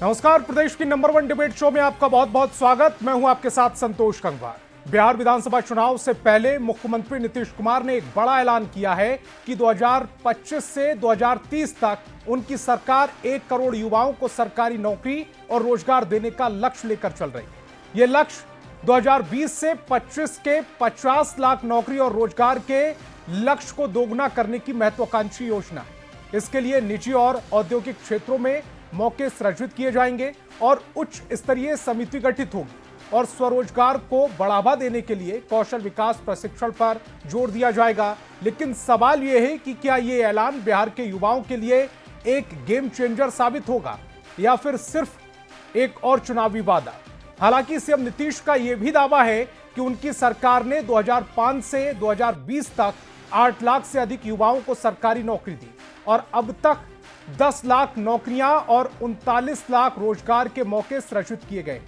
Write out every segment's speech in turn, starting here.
नमस्कार, प्रदेश की number 1 debate show में आपका बहुत बहुत स्वागत। मैं हूं आपके साथ संतोष गंगवार। बिहार विधानसभा चुनाव से पहले मुख्यमंत्री नीतीश कुमार ने एक बड़ा ऐलान किया है कि 2025 से 2030 तक उनकी सरकार 1 करोड़ युवाओं को सरकारी नौकरी और रोजगार देने का लक्ष्य लेकर चल रही है। यह लक्ष्य 2020 से 25 के 50 लाख नौकरी और रोजगार के लक्ष्य को दोगुना करने की महत्वाकांक्षी योजना है। इसके लिए निजी और औद्योगिक क्षेत्रों में मौके सृजित किए जाएंगे और उच्च स्तरीय समिति गठित होगी और स्वरोजगार को बढ़ावा देने के लिए कौशल विकास प्रशिक्षण पर जोर दिया जाएगा। लेकिन सवाल यह है कि क्या यह ऐलान बिहार के युवाओं के लिए एक गेम चेंजर साबित होगा या फिर सिर्फ एक और चुनावी वादा। हालांकि सीएम नीतीश का यह भी दावा है कि उनकी सरकार ने 2005 से 2020 तक 8 लाख से अधिक युवाओं को सरकारी नौकरी दी और अब तक 10 लाख नौकरियां और 39 लाख रोजगार के मौके सृजित किए गए।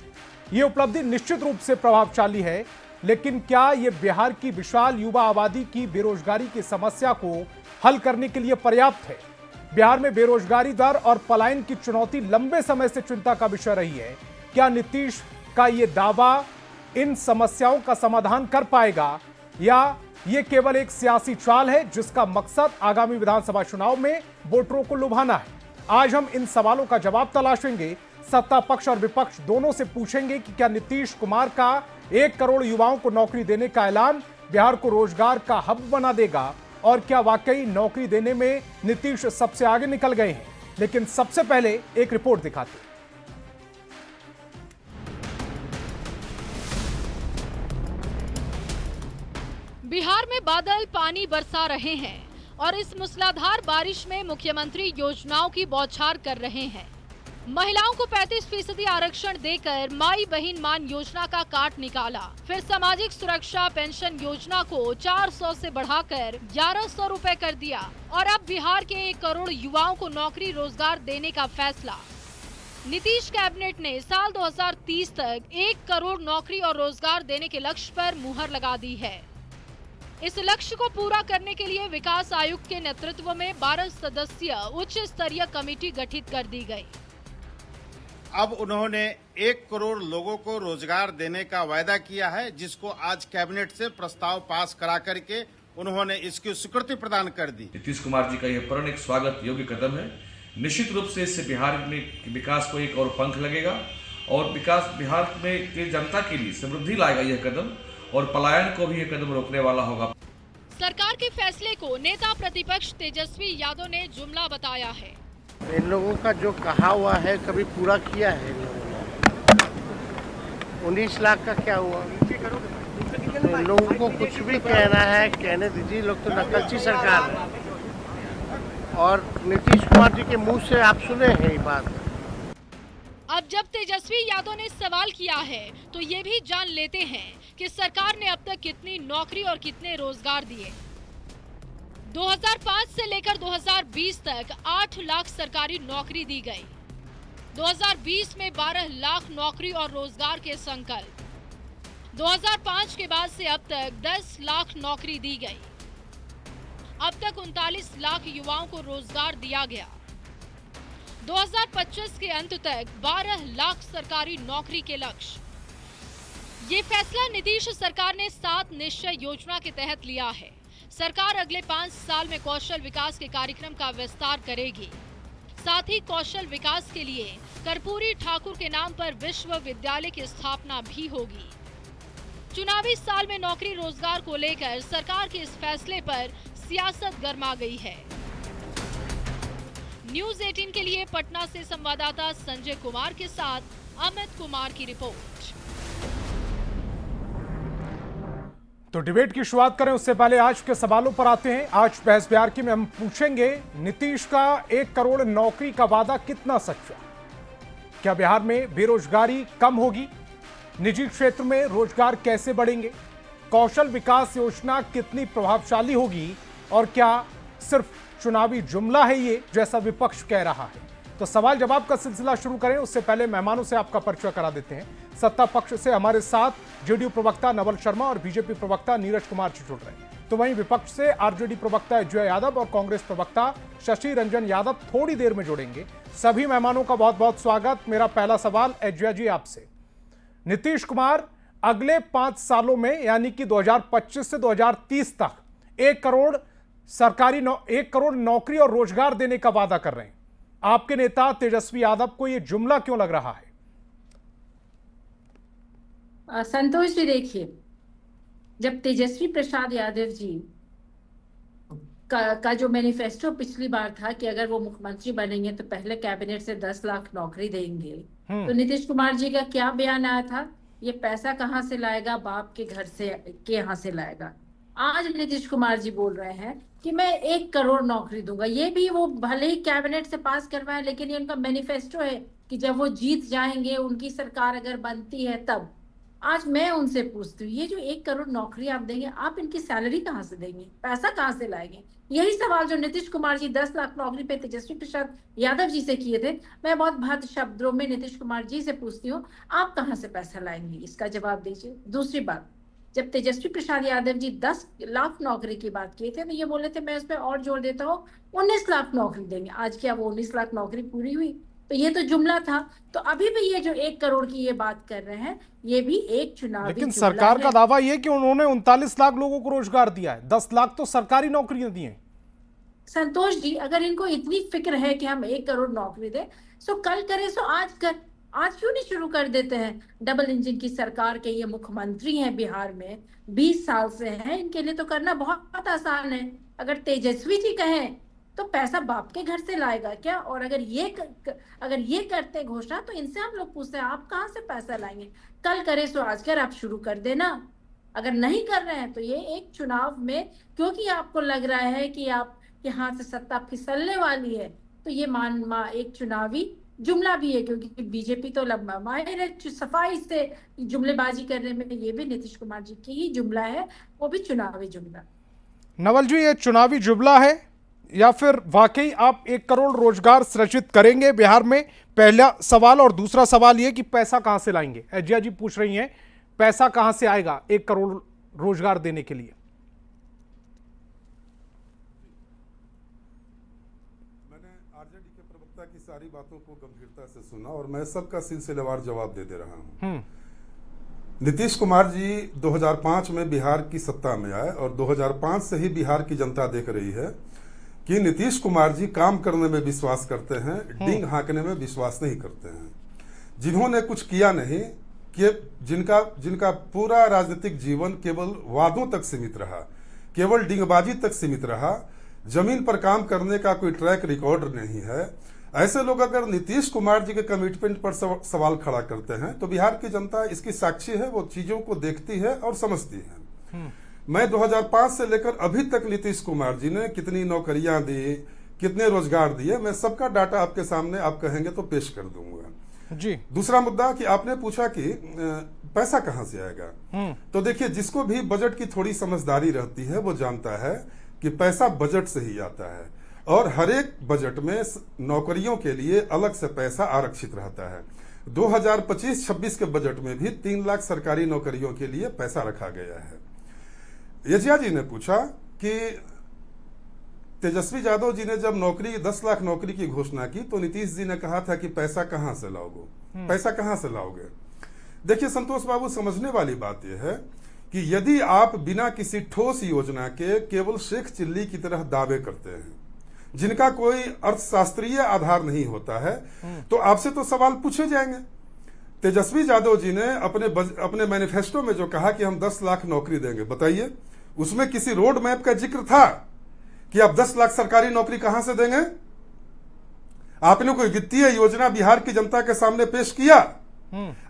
यह उपलब्धि निश्चित रूप से प्रभावशाली है, लेकिन क्या यह बिहार की विशाल युवा आबादी की बेरोजगारी की समस्या को हल करने के लिए पर्याप्त है? बिहार में बेरोजगारी दर और पलायन की चुनौती लंबे समय से चिंता का विषय रही है। क्या नीतीश का यह दावा इन समस्याओं का समाधान कर पाएगा या यह केवल एक सियासी चाल है जिसका मकसद आगामी विधानसभा चुनाव में वोटरों को लुभाना है? आज हम इन सवालों का जवाब तलाशेंगे। सत्ता पक्ष और विपक्ष दोनों से पूछेंगे कि क्या नीतीश कुमार का 1 करोड़ युवाओं को नौकरी देने का ऐलान बिहार को रोजगार का हब बना देगा और क्या वाकई नौकरी देने में नीतीश सबसे आगे निकल गए हैं। लेकिन सबसे पहले एक रिपोर्ट दिखाते हैं। बिहार में बादल पानी बरसा रहे हैं और इस मूसलाधार बारिश में मुख्यमंत्री योजनाओं की बौछार कर रहे हैं। महिलाओं को 35% आरक्षण देकर माई बहन मान योजना का काट निकाला। फिर सामाजिक सुरक्षा पेंशन योजना को 400 से बढ़ाकर 1100 रुपए कर दिया और अब बिहार के 1 करोड़ युवाओं को नौकरी रोजगार देने का फैसला। नीतीश कैबिनेट ने साल 2030 तक 1 करोड़ नौकरी और रोजगार देने के लक्ष्य पर मुहर लगा दी है। इस लक्ष्य को पूरा करने के लिए विकास आयुक्त के नेतृत्व में 12 सदस्यीय उच्च स्तरीय कमेटी गठित कर दी गई। अब उन्होंने 1 करोड़ लोगों को रोजगार देने का वायदा किया है, जिसको आज कैबिनेट से प्रस्ताव पास करा करके उन्होंने इसकी स्वीकृति प्रदान कर दी। नीतीश कुमार जी का यह प्रण एक स्वागत योग्य कदम है। निश्चित रूप से इससे बिहार में विकास को एक और पंख लगेगा और विकास बिहार में की जनता के लिए समृद्धि लाएगा यह कदम और पलायन को भी यह कदम रोकने वाला होगा। सरकार के फैसले को नेता प्रतिपक्ष तेजस्वी यादव ने जुमला बताया है। इन लोगों का जो कहा हुआ है कभी पूरा किया है इन लोगों ने? 19 लाख का क्या हुआ? तो इन लोगों को कुछ भी कहना है कहने दीजिए। लोग तो नकलची सरकार है और नीतीश कुमार जी के मुंह से आप सुने हैं ये बात। अब जब तेजस्वी यादव ने सवाल किया है तो ये भी जान लेते हैं कि सरकार ने अब तक कितनी नौकरी और कितने रोजगार दिए। 2005 से लेकर 2020 तक 8 लाख सरकारी नौकरी दी गई। 2020 में 12 लाख नौकरी और रोजगार के संकल्प। 2005 के बाद से अब तक 10 लाख नौकरी दी गई। अब तक 39 लाख युवाओं को रोजगार दिया गया। 2025 के अंत तक 12 लाख सरकारी नौकरी के लक्ष्य। ये फैसला नीतीश सरकार ने 7 निश्चय योजना के तहत लिया है। सरकार अगले 5 साल में कौशल विकास के कार्यक्रम का विस्तार करेगी। साथ ही कौशल विकास के लिए कर्पूरी ठाकुर के नाम पर विश्वविद्यालय की स्थापना भी होगी। चुनावी साल में नौकरी रोजगार को लेकर सरकार के इस फैसले पर सियासत गर्मा गई है। न्यूज़ 18 के लिए पटना से संवाददाता संजय कुमार के साथ अमित कुमार की रिपोर्ट। तो डिबेट की शुरुआत करें उससे पहले आज के सवालों पर आते हैं। आज बहस बिहार की में हम पूछेंगे नीतीश का 1 करोड़ नौकरी का वादा कितना सच्चा? क्या बिहार में बेरोजगारी कम होगी? निजी क्षेत्र में रोजगार कैसे बढ़ेंगे? कौशल विकास योजना कितनी प्रभावशाली होगी और क्या सिर्फ चुनावी जुमला है ये जैसा विपक्ष कह रहा है? तो सवाल जवाब का सिलसिला शुरू करें उससे पहले मेहमानों से आपका परिचय करा देते हैं। सत्ता पक्ष से हमारे साथ जेडीयू प्रवक्ता नवल शर्मा और बीजेपी प्रवक्ता नीरज कुमार जी जुड़ रहे हैं। तो वहीं विपक्ष से आरजेडी प्रवक्ता अजय यादव और कांग्रेस प्रवक्ता शशि रंजन यादव थोड़ी देर में जुड़ेंगे। सभी मेहमानों का बहुत बहुत स्वागत। मेरा पहला सवाल अजय जी आपसे, नीतीश कुमार अगले 5 सालों में यानी कि 2025 से 2030 तक 1 करोड़ नौकरी और रोजगार देने का वादा कर रहे हैं। आपके नेता तेजस्वी यादव को यह जुमला क्यों लग रहा है? संतोष जी, देखिए, जब तेजस्वी प्रसाद यादव जी का जो मैनिफेस्टो पिछली बार था कि अगर वो मुख्यमंत्री बनेंगे तो पहले कैबिनेट से 10 लाख नौकरी देंगे, तो नीतीश कुमार जी का क्या बयान आया था? ये पैसा कहाँ से लाएगा? बाप के घर से के यहाँ से लाएगा। आज नीतीश कुमार जी बोल रहे हैं कि मैं 1 करोड़ नौकरी दूंगा। ये भी वो भले ही कैबिनेट से पास करवाए, लेकिन ये उनका मैनिफेस्टो है कि जब वो जीत जाएंगे, उनकी सरकार अगर बनती है तब। आज मैं उनसे पूछती हूँ, ये जो 1 करोड़ नौकरी आप देंगे, आप इनकी सैलरी कहाँ से देंगे? पैसा कहाँ से लाएंगे? यही सवाल जो नीतीश कुमार जी 10 लाख नौकरी पे तेजस्वी प्रसाद यादव जी से किए थे, मैं बहुत भद्र शब्दों में नीतीश कुमार जी से पूछती हूँ, आप कहाँ से पैसा लाएंगे? इसका जवाब दीजिए। दूसरी बात, जब तेजस्वी प्रसाद यादव जी 10 लाख नौकरी की बात किए थे तो ये बोले थे मैं उस पर और जोर देता हूँ, 19 लाख नौकरी देंगे। आज क्या वो 19 लाख नौकरी पूरी हुई? तो ये तो जुमला था। तो अभी भी ये जो 1 करोड़ की ये बात कर रहे हैं, ये भी एक चुनावी लेकिन सरकार का दावा ये कि उन्होंने 39 लाख लोगों को रोजगार दिया है, 10 लाख तो सरकारी नौकरियां दी हैं। संतोष जी, अगर इनको इतनी फिक्र है कि हम 1 करोड़ नौकरी दें, सो कल करे सो आज कर। आज क्यों नहीं शुरू कर देते हैं? डबल इंजन की सरकार के ये मुख्यमंत्री हैं बिहार में, 20 साल से हैं, इनके लिए तो करना बहुत आसान है। अगर तेजस्वी जी कहें तो पैसा बाप के घर से लाएगा क्या? और अगर ये करते घोषणा तो इनसे हम लोग पूछते हैं आप कहाँ से पैसा लाएंगे? कल करे सो आज कर, आप शुरू कर देना। अगर नहीं कर रहे हैं तो ये एक चुनाव में, क्योंकि आपको लग रहा है कि आपके हाथ से सत्ता फिसलने वाली है, तो ये एक चुनावी जुमला भी है, क्योंकि बीजेपी तो माहिर है सफाई से जुमलेबाजी करने में। ये भी नीतीश कुमार जी की ही जुमला है, वो भी चुनावी जुमला। नवल जी, ये चुनावी जुमला है या फिर वाकई आप 1 करोड़ रोजगार सृजित करेंगे बिहार में? पहला सवाल। और दूसरा सवाल ये कि पैसा कहां से लाएंगे? अजय जी पूछ रही हैं, पैसा कहां से आएगा 1 करोड़ रोजगार देने के लिए? आरजेडी के प्रवक्ता की सारी बातों को गंभीरता से सुना और मैं सबका सिलसिलेवार जवाब दे रहा हूं। नीतीश कुमार जी 2005 में बिहार की सत्ता में आए और 2005 से ही बिहार की जनता देख रही है कि नीतीश कुमार जी काम करने में विश्वास करते हैं, डींग हाँकने में विश्वास नहीं करते हैं। जिन्होंने कुछ किया नहीं, कि जिनका पूरा राजनीतिक जीवन केवल वादों तक सीमित रहा, केवल डींगबाजी तक सीमित रहा, जमीन पर काम करने का कोई ट्रैक रिकॉर्ड नहीं है, ऐसे लोग अगर नीतीश कुमार जी के कमिटमेंट पर सवाल खड़ा करते हैं तो बिहार की जनता इसकी साक्षी है, वो चीजों को देखती है और समझती है। मैं 2005 से लेकर अभी तक नीतीश कुमार जी ने कितनी नौकरियां दी, कितने रोजगार दिए, मैं सबका डाटा आपके सामने आप कहेंगे तो पेश कर दूंगा जी। दूसरा मुद्दा कि आपने पूछा कि पैसा कहां से आएगा, तो देखिए, जिसको भी बजट की थोड़ी समझदारी रहती है वो जानता है कि पैसा बजट से ही आता है और हर एक बजट में नौकरियों के लिए अलग से पैसा आरक्षित रहता है। 2025-26 के बजट में भी 3 लाख सरकारी नौकरियों के लिए पैसा रखा गया है। यजिया जी ने पूछा कि तेजस्वी यादव जी ने जब 10 लाख नौकरी की घोषणा की तो नीतीश जी ने कहा था कि पैसा कहां से लाओगे, पैसा कहां से लाओगे। देखिए संतोष बाबू, समझने वाली बात यह है कि यदि आप बिना किसी ठोस योजना के केवल शेख चिल्ली की तरह दावे करते हैं जिनका कोई अर्थशास्त्रीय आधार नहीं होता है, तो आपसे तो सवाल पूछे जाएंगे। तेजस्वी यादव जी ने अपने मैनिफेस्टो में जो कहा कि हम 10 लाख नौकरी देंगे, बताइए उसमें किसी रोड मैप का जिक्र था कि आप 10 लाख सरकारी नौकरी कहां से देंगे? आपने कोई वित्तीय योजना बिहार की जनता के सामने पेश किया?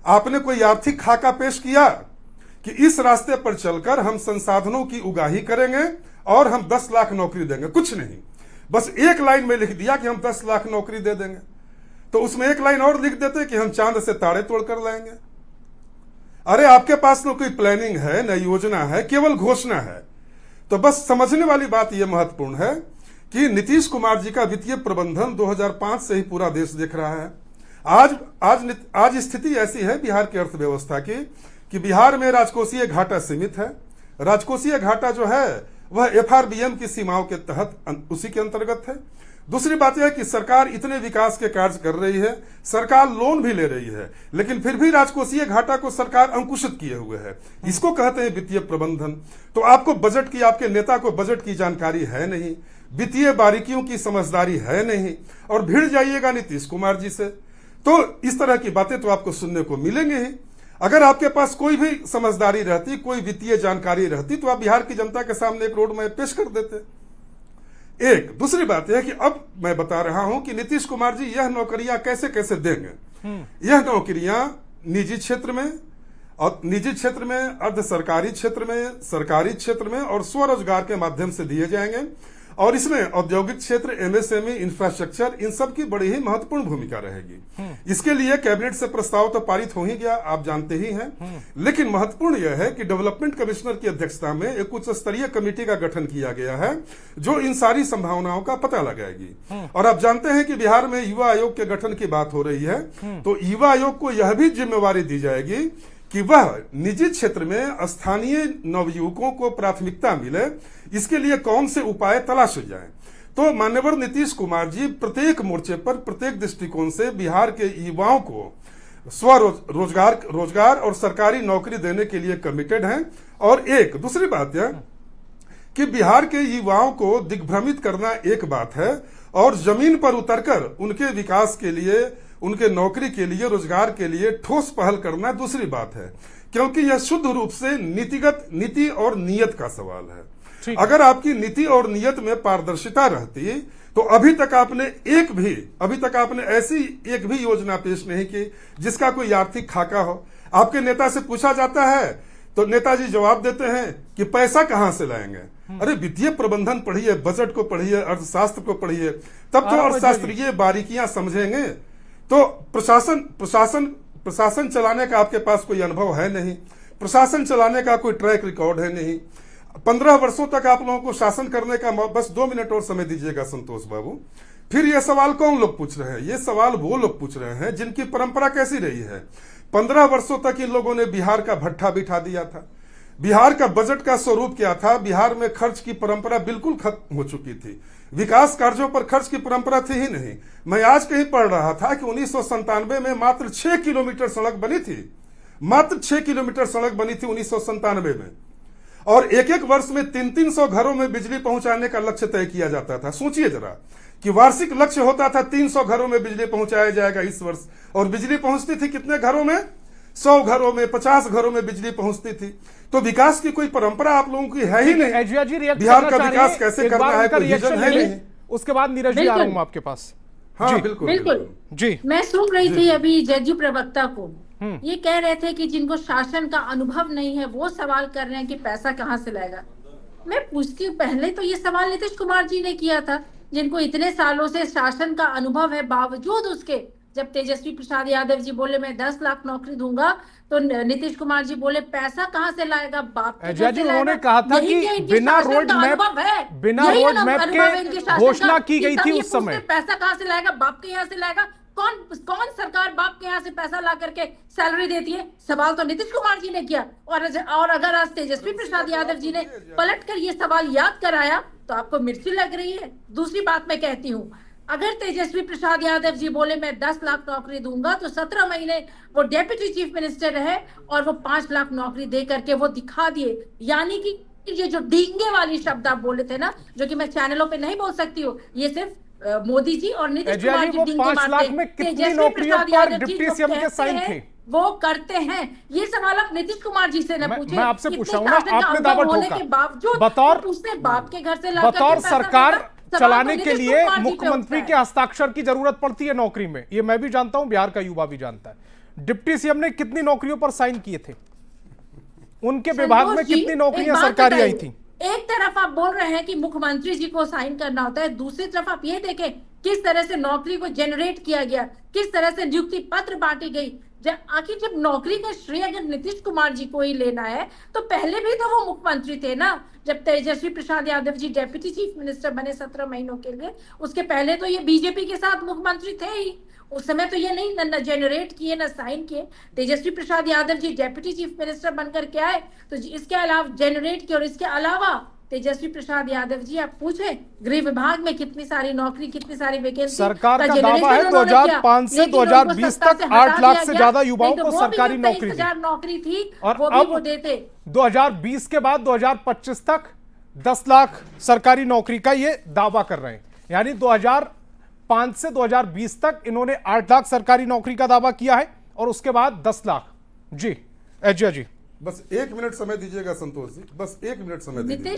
आपने कोई आर्थिक खाका पेश किया कि इस रास्ते पर चलकर हम संसाधनों की उगाही करेंगे और हम 10 लाख नौकरी देंगे? कुछ नहीं, बस एक लाइन में लिख दिया कि हम 10 लाख नौकरी दे देंगे। तो उसमें एक लाइन और लिख देते कि हम चांद से तारे तोड़कर लाएंगे। अरे आपके पास न कोई प्लानिंग है, न योजना है, केवल घोषणा है। तो बस समझने वाली बात यह महत्वपूर्ण है कि नीतीश कुमार जी का वित्तीय प्रबंधन 2005 से ही पूरा देश देख रहा है। आज स्थिति ऐसी है बिहार की अर्थव्यवस्था की कि बिहार में राजकोषीय घाटा सीमित है। राजकोषीय घाटा जो है वह FRBM की सीमाओं के तहत उसी के अंतर्गत है। दूसरी बात यह है कि सरकार इतने विकास के कार्य कर रही है, सरकार लोन भी ले रही है, लेकिन फिर भी राजकोषीय घाटा को सरकार अंकुशित किए हुए है। इसको कहते हैं वित्तीय प्रबंधन। तो आपको बजट की, आपके नेता को बजट की जानकारी है नहीं, वित्तीय बारीकियों की समझदारी है नहीं, और भिड़ जाइएगा नीतीश कुमार जी से, तो इस तरह की बातें तो आपको सुनने को मिलेंगे ही। अगर आपके पास कोई भी समझदारी रहती, कोई वित्तीय जानकारी रहती, तो आप बिहार की जनता के सामने एक रोड मैप पेश कर देते। एक दूसरी बात यह है कि अब मैं बता रहा हूं कि नीतीश कुमार जी यह नौकरियां कैसे कैसे देंगे। यह नौकरियां निजी क्षेत्र में, और निजी क्षेत्र में, अर्ध सरकारी क्षेत्र में, सरकारी क्षेत्र में और स्वरोजगार के माध्यम से दिए जाएंगे। और इसमें औद्योगिक क्षेत्र, MSME, इंफ्रास्ट्रक्चर, इन सब की बड़ी ही महत्वपूर्ण भूमिका रहेगी। इसके लिए कैबिनेट से प्रस्ताव तो पारित हो ही गया, आप जानते ही हैं। लेकिन महत्वपूर्ण यह है कि डेवलपमेंट कमिश्नर की अध्यक्षता में एक उच्च स्तरीय कमेटी का गठन किया गया है, जो इन सारी संभावनाओं का पता लगाएगी। और आप जानते हैं कि बिहार में युवा आयोग के गठन की बात हो रही है, तो युवा आयोग को यह भी जिम्मेवारी दी जाएगी कि वह निजी क्षेत्र में स्थानीय नवयुवकों को प्राथमिकता मिले, इसके लिए कौन से उपाय तलाशे जाएं। तो माननीय नीतीश कुमार जी प्रत्येक मोर्चे पर, प्रत्येक दृष्टिकोण से बिहार के युवाओं को रोजगार और सरकारी नौकरी देने के लिए कमिटेड हैं। और एक दूसरी बात यह कि बिहार के युवाओं को दिग्भ्रमित करना एक बात है, और जमीन पर उतरकर उनके विकास के लिए, उनके नौकरी के लिए, रोजगार के लिए ठोस पहल करना दूसरी बात है, क्योंकि यह शुद्ध रूप से नीति और नीयत का सवाल है। अगर आपकी नीति और नीयत में पारदर्शिता रहती, तो अभी तक आपने ऐसी एक भी योजना पेश नहीं की जिसका कोई आर्थिक खाका हो। आपके नेता से पूछा जाता है तो नेताजी जवाब देते हैं कि पैसा कहां से लाएंगे। अरे वित्तीय प्रबंधन पढ़िए, बजट को पढ़िए, अर्थशास्त्र को पढ़िए, तब तो अर्थशास्त्रीय बारीकियां समझेंगे। तो प्रशासन चलाने का आपके पास कोई अनुभव है नहीं, प्रशासन चलाने का कोई ट्रैक रिकॉर्ड है नहीं। 15 वर्षों तक आप लोगों को शासन करने का, बस 2 मिनट और समय दीजिएगा संतोष बाबू। फिर ये सवाल कौन लोग पूछ रहे हैं? ये सवाल वो लोग पूछ रहे हैं जिनकी परंपरा कैसी रही है। 15 वर्षों तक इन लोगों ने बिहार का भट्ठा बिठा दिया था। बिहार का बजट का स्वरूप क्या था? बिहार में खर्च की परंपरा बिल्कुल खत्म हो चुकी थी, विकास कार्यों पर खर्च की परंपरा थी ही नहीं। मैं आज कहीं पढ़ रहा था कि 1997 में मात्र 6 किलोमीटर सड़क बनी थी, मात्र 6 किलोमीटर सड़क बनी थी 1997 में, और एक वर्ष में 300 घरों में बिजली पहुंचाने का लक्ष्य तय किया जाता था। सोचिए जरा कि वार्षिक लक्ष्य होता था 300 घरों में बिजली पहुंचाया जाएगा इस वर्ष, और बिजली पहुंचती थी कितने घरों में? 100 घरों में, 50 घरों में बिजली पहुंचती थी। तो विकास की कोई परंपरा आप लोगों की है ही नहीं। बिहार का विकास कैसे करना है, कोई विजन है नहीं। उसके बाद नीरज जी आ रहा हूं आपके पास। हाँ बिल्कुल जी। मैं सुन रही थी अभी जदयू प्रवक्ता को, ये कह रहे थे कि जिनको शासन का अनुभव नहीं है वो सवाल कर रहे हैं कि पैसा कहाँ से लाएगा। मैं पूछती हूँ, पहले तो ये सवाल नीतीश कुमार जी ने किया था, जिनको इतने सालों से शासन का अनुभव है, बावजूद उसके जब तेजस्वी प्रसाद यादव जी बोले मैं 10 लाख नौकरी दूंगा, तो नीतीश कुमार जी बोले पैसा कहां से लाएगा, बाप के घर से उन्होंने कहा था कि बिना रोड मैप के घोषणा की गई थी उस समय। पैसा कहां से लाएगा, बाप के यहाँ से लाएगा। कौन सरकार बाप के यहाँ से पैसा ला करके सैलरी देती है? सवाल तो नीतीश कुमार जी ने किया, और अगर आज तेजस्वी प्रसाद यादव जी ने पलट कर ये सवाल याद कराया तो आपको मिर्ची लग रही है। दूसरी बात मैं कहती हूँ, अगर तेजस्वी प्रसाद यादव जी बोले मैं 10 लाख नौकरी दूंगा, तो 17 महीने वो डेप्यूटी चीफ मिनिस्टर रहे और वो 5 लाख नौकरी दे करके वो दिखा दिए। यानी कि ये जो डींगे वाली शब्द आप बोले थे ना, जो कि मैं चैनलों पे नहीं बोल सकती हूँ, ये सिर्फ मोदी जी और नीतीश कुमार जी डींगे मारते। तेजस्वी प्रसाद यादव जी जो कहते हैं वो करते हैं। ये सवाल आप नीतीश कुमार जी से न पूछे। मैं आपसे पूछ रहा हूं ना, आपने दावा ठोका बतौर बाप के घर से बतौर सरकार चलाने के लिए मुख्यमंत्री के हस्ताक्षर की जरूरत पड़ती है नौकरी में। ये मैं भी जानता हूं, बिहार का युवा भी जानता है। डिप्टी सीएम ने कितनी नौकरियों पर साइन किए थे? उनके विभाग में कितनी नौकरियां सरकारी आई थी? एक तरफ आप बोल रहे हैं कि मुख्यमंत्री जी को साइन करना होता है, दूसरी तरफ आप ये देखें किस तरह से नौकरी को जनरेट किया गया, किस तरह से नियुक्ति पत्र बांटी गई। आखिर जब नौकरी का श्रेय अगर नीतीश कुमार जी को ही लेना है, तो पहले भी तो वो मुख्यमंत्री थे ना। जब तेजस्वी Prasad Yadav ji deputy chief minister बने 17 महीनों के लिए, उसके पहले तो ये बीजेपी के साथ मुख्यमंत्री थे ही। उस समय तो ये नहीं न जनरेट किए न साइन किए। तेजस्वी Prasad Yadav ji deputy chief minister बनकर के आए तो इसके अलावा जनरेट किए, और इसके अलावा तेजस्वी प्रसाद यादव जी, आप पूछे गृह विभाग में कितनी सारी नौकरी, कितनी सारी वैकेंसी सरकार का दावा है 2005 से 2020 तक 8 लाख से ज्यादा युवाओं को सरकारी नौकरी दी। नौकरी थी और वो भी वो देते। 2020 के बाद 2025 तक 10 लाख सरकारी नौकरी का ये दावा कर रहे हैं। यानी 2005 से 2020 तक इन्होंने 8 लाख सरकारी नौकरी का दावा किया है और उसके बाद 10 लाख। जी एजिया जी, बस 1 मिनट समय दीजिएगा संतोष जी, बस 1 मिनट समय दीजिएगा।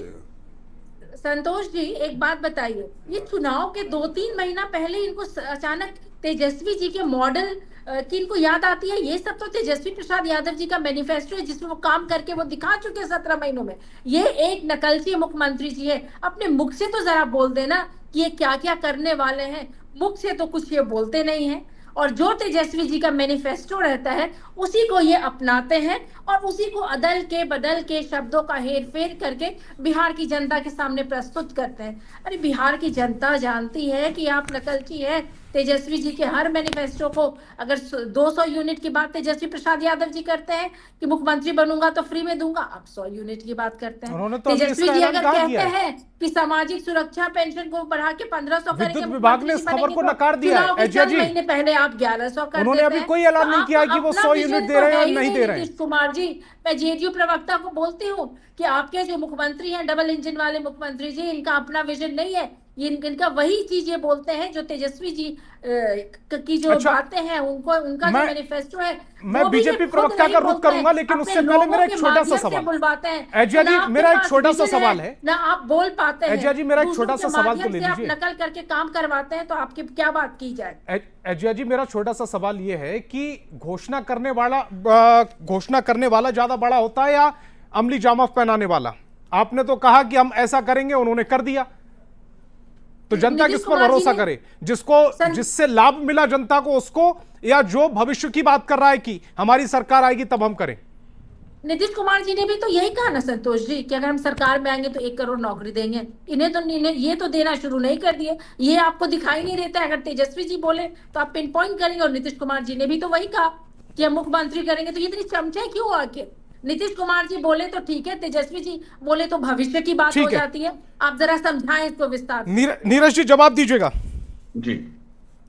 संतोष जी, एक बात बताइए, ये चुनाव के 2-3 महीना पहले इनको अचानक तेजस्वी जी के मॉडल की इनको याद आती है। ये सब तो तेजस्वी प्रसाद यादव जी का मैनिफेस्टो है, जिसमें वो काम करके वो दिखा चुके हैं 17 महीनों में। ये एक नकलची मुख्यमंत्री जी है। अपने मुख से तो जरा बोल देना कि ये क्या क्या करने वाले हैं। मुख से तो कुछ ये बोलते नहीं है, और जो तेजस्वी जी का मैनिफेस्टो रहता है उसी को ये अपनाते हैं और उसी को अदल के बदल के शब्दों का हेर फेर करके बिहार की जनता के सामने प्रस्तुत करते हैं। अरे बिहार की जनता जानती है कि आप नकलची है। तेजस्वी जी के हर मैनिफेस्टो को अगर 200 यूनिट की बात तेजस्वी प्रसाद यादव जी करते हैं कि मुख्यमंत्री बनूंगा तो फ्री में दूंगा, आप 100 यूनिट की बात करते हैं। तेजस्वी जी अगर कहते हैं कि सामाजिक सुरक्षा पेंशन को बढ़ा के 1500 करेंगे, विद्युत विभाग ने इस खबर को नकार दिया है। एजिया जी, महीने पहले आप 1100 कर उन्होंने अभी कोई ऐलान नहीं किया कि वो 100 यूनिट दे रहे हैं या नहीं दे रहे हैं। नीतीश कुमार जी, मैं जेडीयू प्रवक्ता को बोलती हूँ कि आपके जो मुख्यमंत्री हैं, डबल इंजन वाले मुख्यमंत्री जी, इनका अपना विजन नहीं है। ये इनका वही चीज ये बोलते हैं जो तेजस्वी जी की जो बातें हैं, उनको उनका जो मैनिफेस्टो है। मैं बीजेपी प्रवक्ता का रुख करूंगा, लेकिन उससे पहले मेरा एक छोटा सा सवाल। बुलवाते हैं एजिया जी, मेरा एक छोटा सा सवाल है ना, आप बोल पाते हैं। एजिया जी, मेरा एक छोटा सा सवाल तो ले लीजिए। आप नकल करके काम करवाते हैं तो आपकी क्या बात की जाए। एजिया जी, मेरा छोटा सा सवाल ये है कि घोषणा करने वाला ज्यादा बड़ा होता है या अमली जामा पहनाने वाला? आपने तो कहा कि हम ऐसा करेंगे, उन्होंने कर दिया, तो जनता किस पर भरोसा करे? जिससे लाभ मिला जनता को उसको, या जो भविष्य की बात कर रहा है कि हमारी सरकार आएगी तब हम करें? नीतीश कुमार जी ने भी तो यही कहा ना संतोष जी कि अगर हम सरकार में आएंगे तो 1 करोड़ नौकरी देंगे। इन्हें ये तो देना शुरू नहीं कर दिए। ये आपको दिखाई नहीं देता है। अगर तेजस्वी जी बोले तो आप पिन पॉइंट करेंगे, और नीतीश कुमार जी ने भी तो वही कहा कि हम मुख्यमंत्री करेंगे। तो ये इतनी चमचे क्यों आके? नीतीश कुमार जी बोले तो ठीक है, तेजस्वी जी बोले तो भविष्य की बात हो जाती है। आप जरा समझाएं इसको विस्तार। नीरज जी जवाब दीजिएगा जी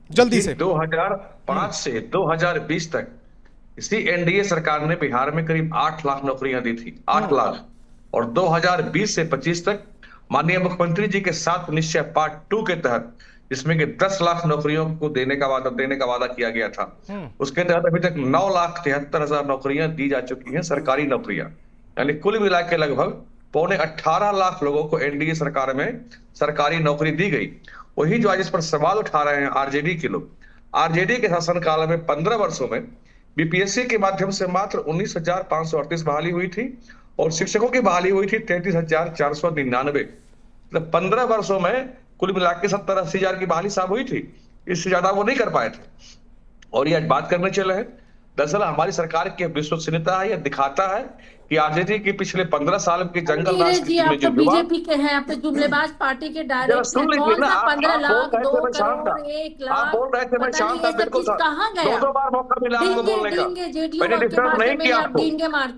जल्दी से। 2005 से 2020 तक इसी एनडीए सरकार ने बिहार में करीब 8 लाख नौकरियां दी थी, 8 लाख। और 2020 से 25 तक माननीय मुख्यमंत्री जी के 7 निश्चय पार्ट 2 के तहत, जिसमें कि 10 लाख नौकरियों को देने का वादा किया गया था, उसके तहत अभी तक 9,73,000 नौकरियां दी जा चुकी हैं, सरकारी नौकरियां। यानी कुल मिला के लगभग 18.25 लाख लोगों को एनडीए सरकार में सरकारी नौकरी दी गई। वही जो आज इस पर सवाल उठा रहे हैं आरजेडी के लोग, आरजेडी के शासनकाल में 15 वर्षों में बीपीएससी के माध्यम से मात्र 19,538 बहाली हुई थी और शिक्षकों की बहाली हुई थी 33,499। मतलब 15 वर्षों में कुल मिला के 70-80 हजार की बहाली साहब हुई थी, इससे ज्यादा वो नहीं कर पाए थे। और ये आज बात करने चले हैं, दरअसल हमारी सरकार की विश्वसनीयता है, यह दिखाता है कि आरजेडी के पिछले 15 साल के जंगल राज जी, आप तो बीजेपी के हैं, आप तो जुमलेबाज पार्टी के डायरेक्टर हैं। कौन सा 15 लाख, 2 करोड़, 1 लाख? आप बोल रहे थे, मैं शांत था, बिल्कुल कहाँ गया? 2 बार मौका मिला आपको बोलने का, मैंने डिस्टर्ब नहीं किया आपको।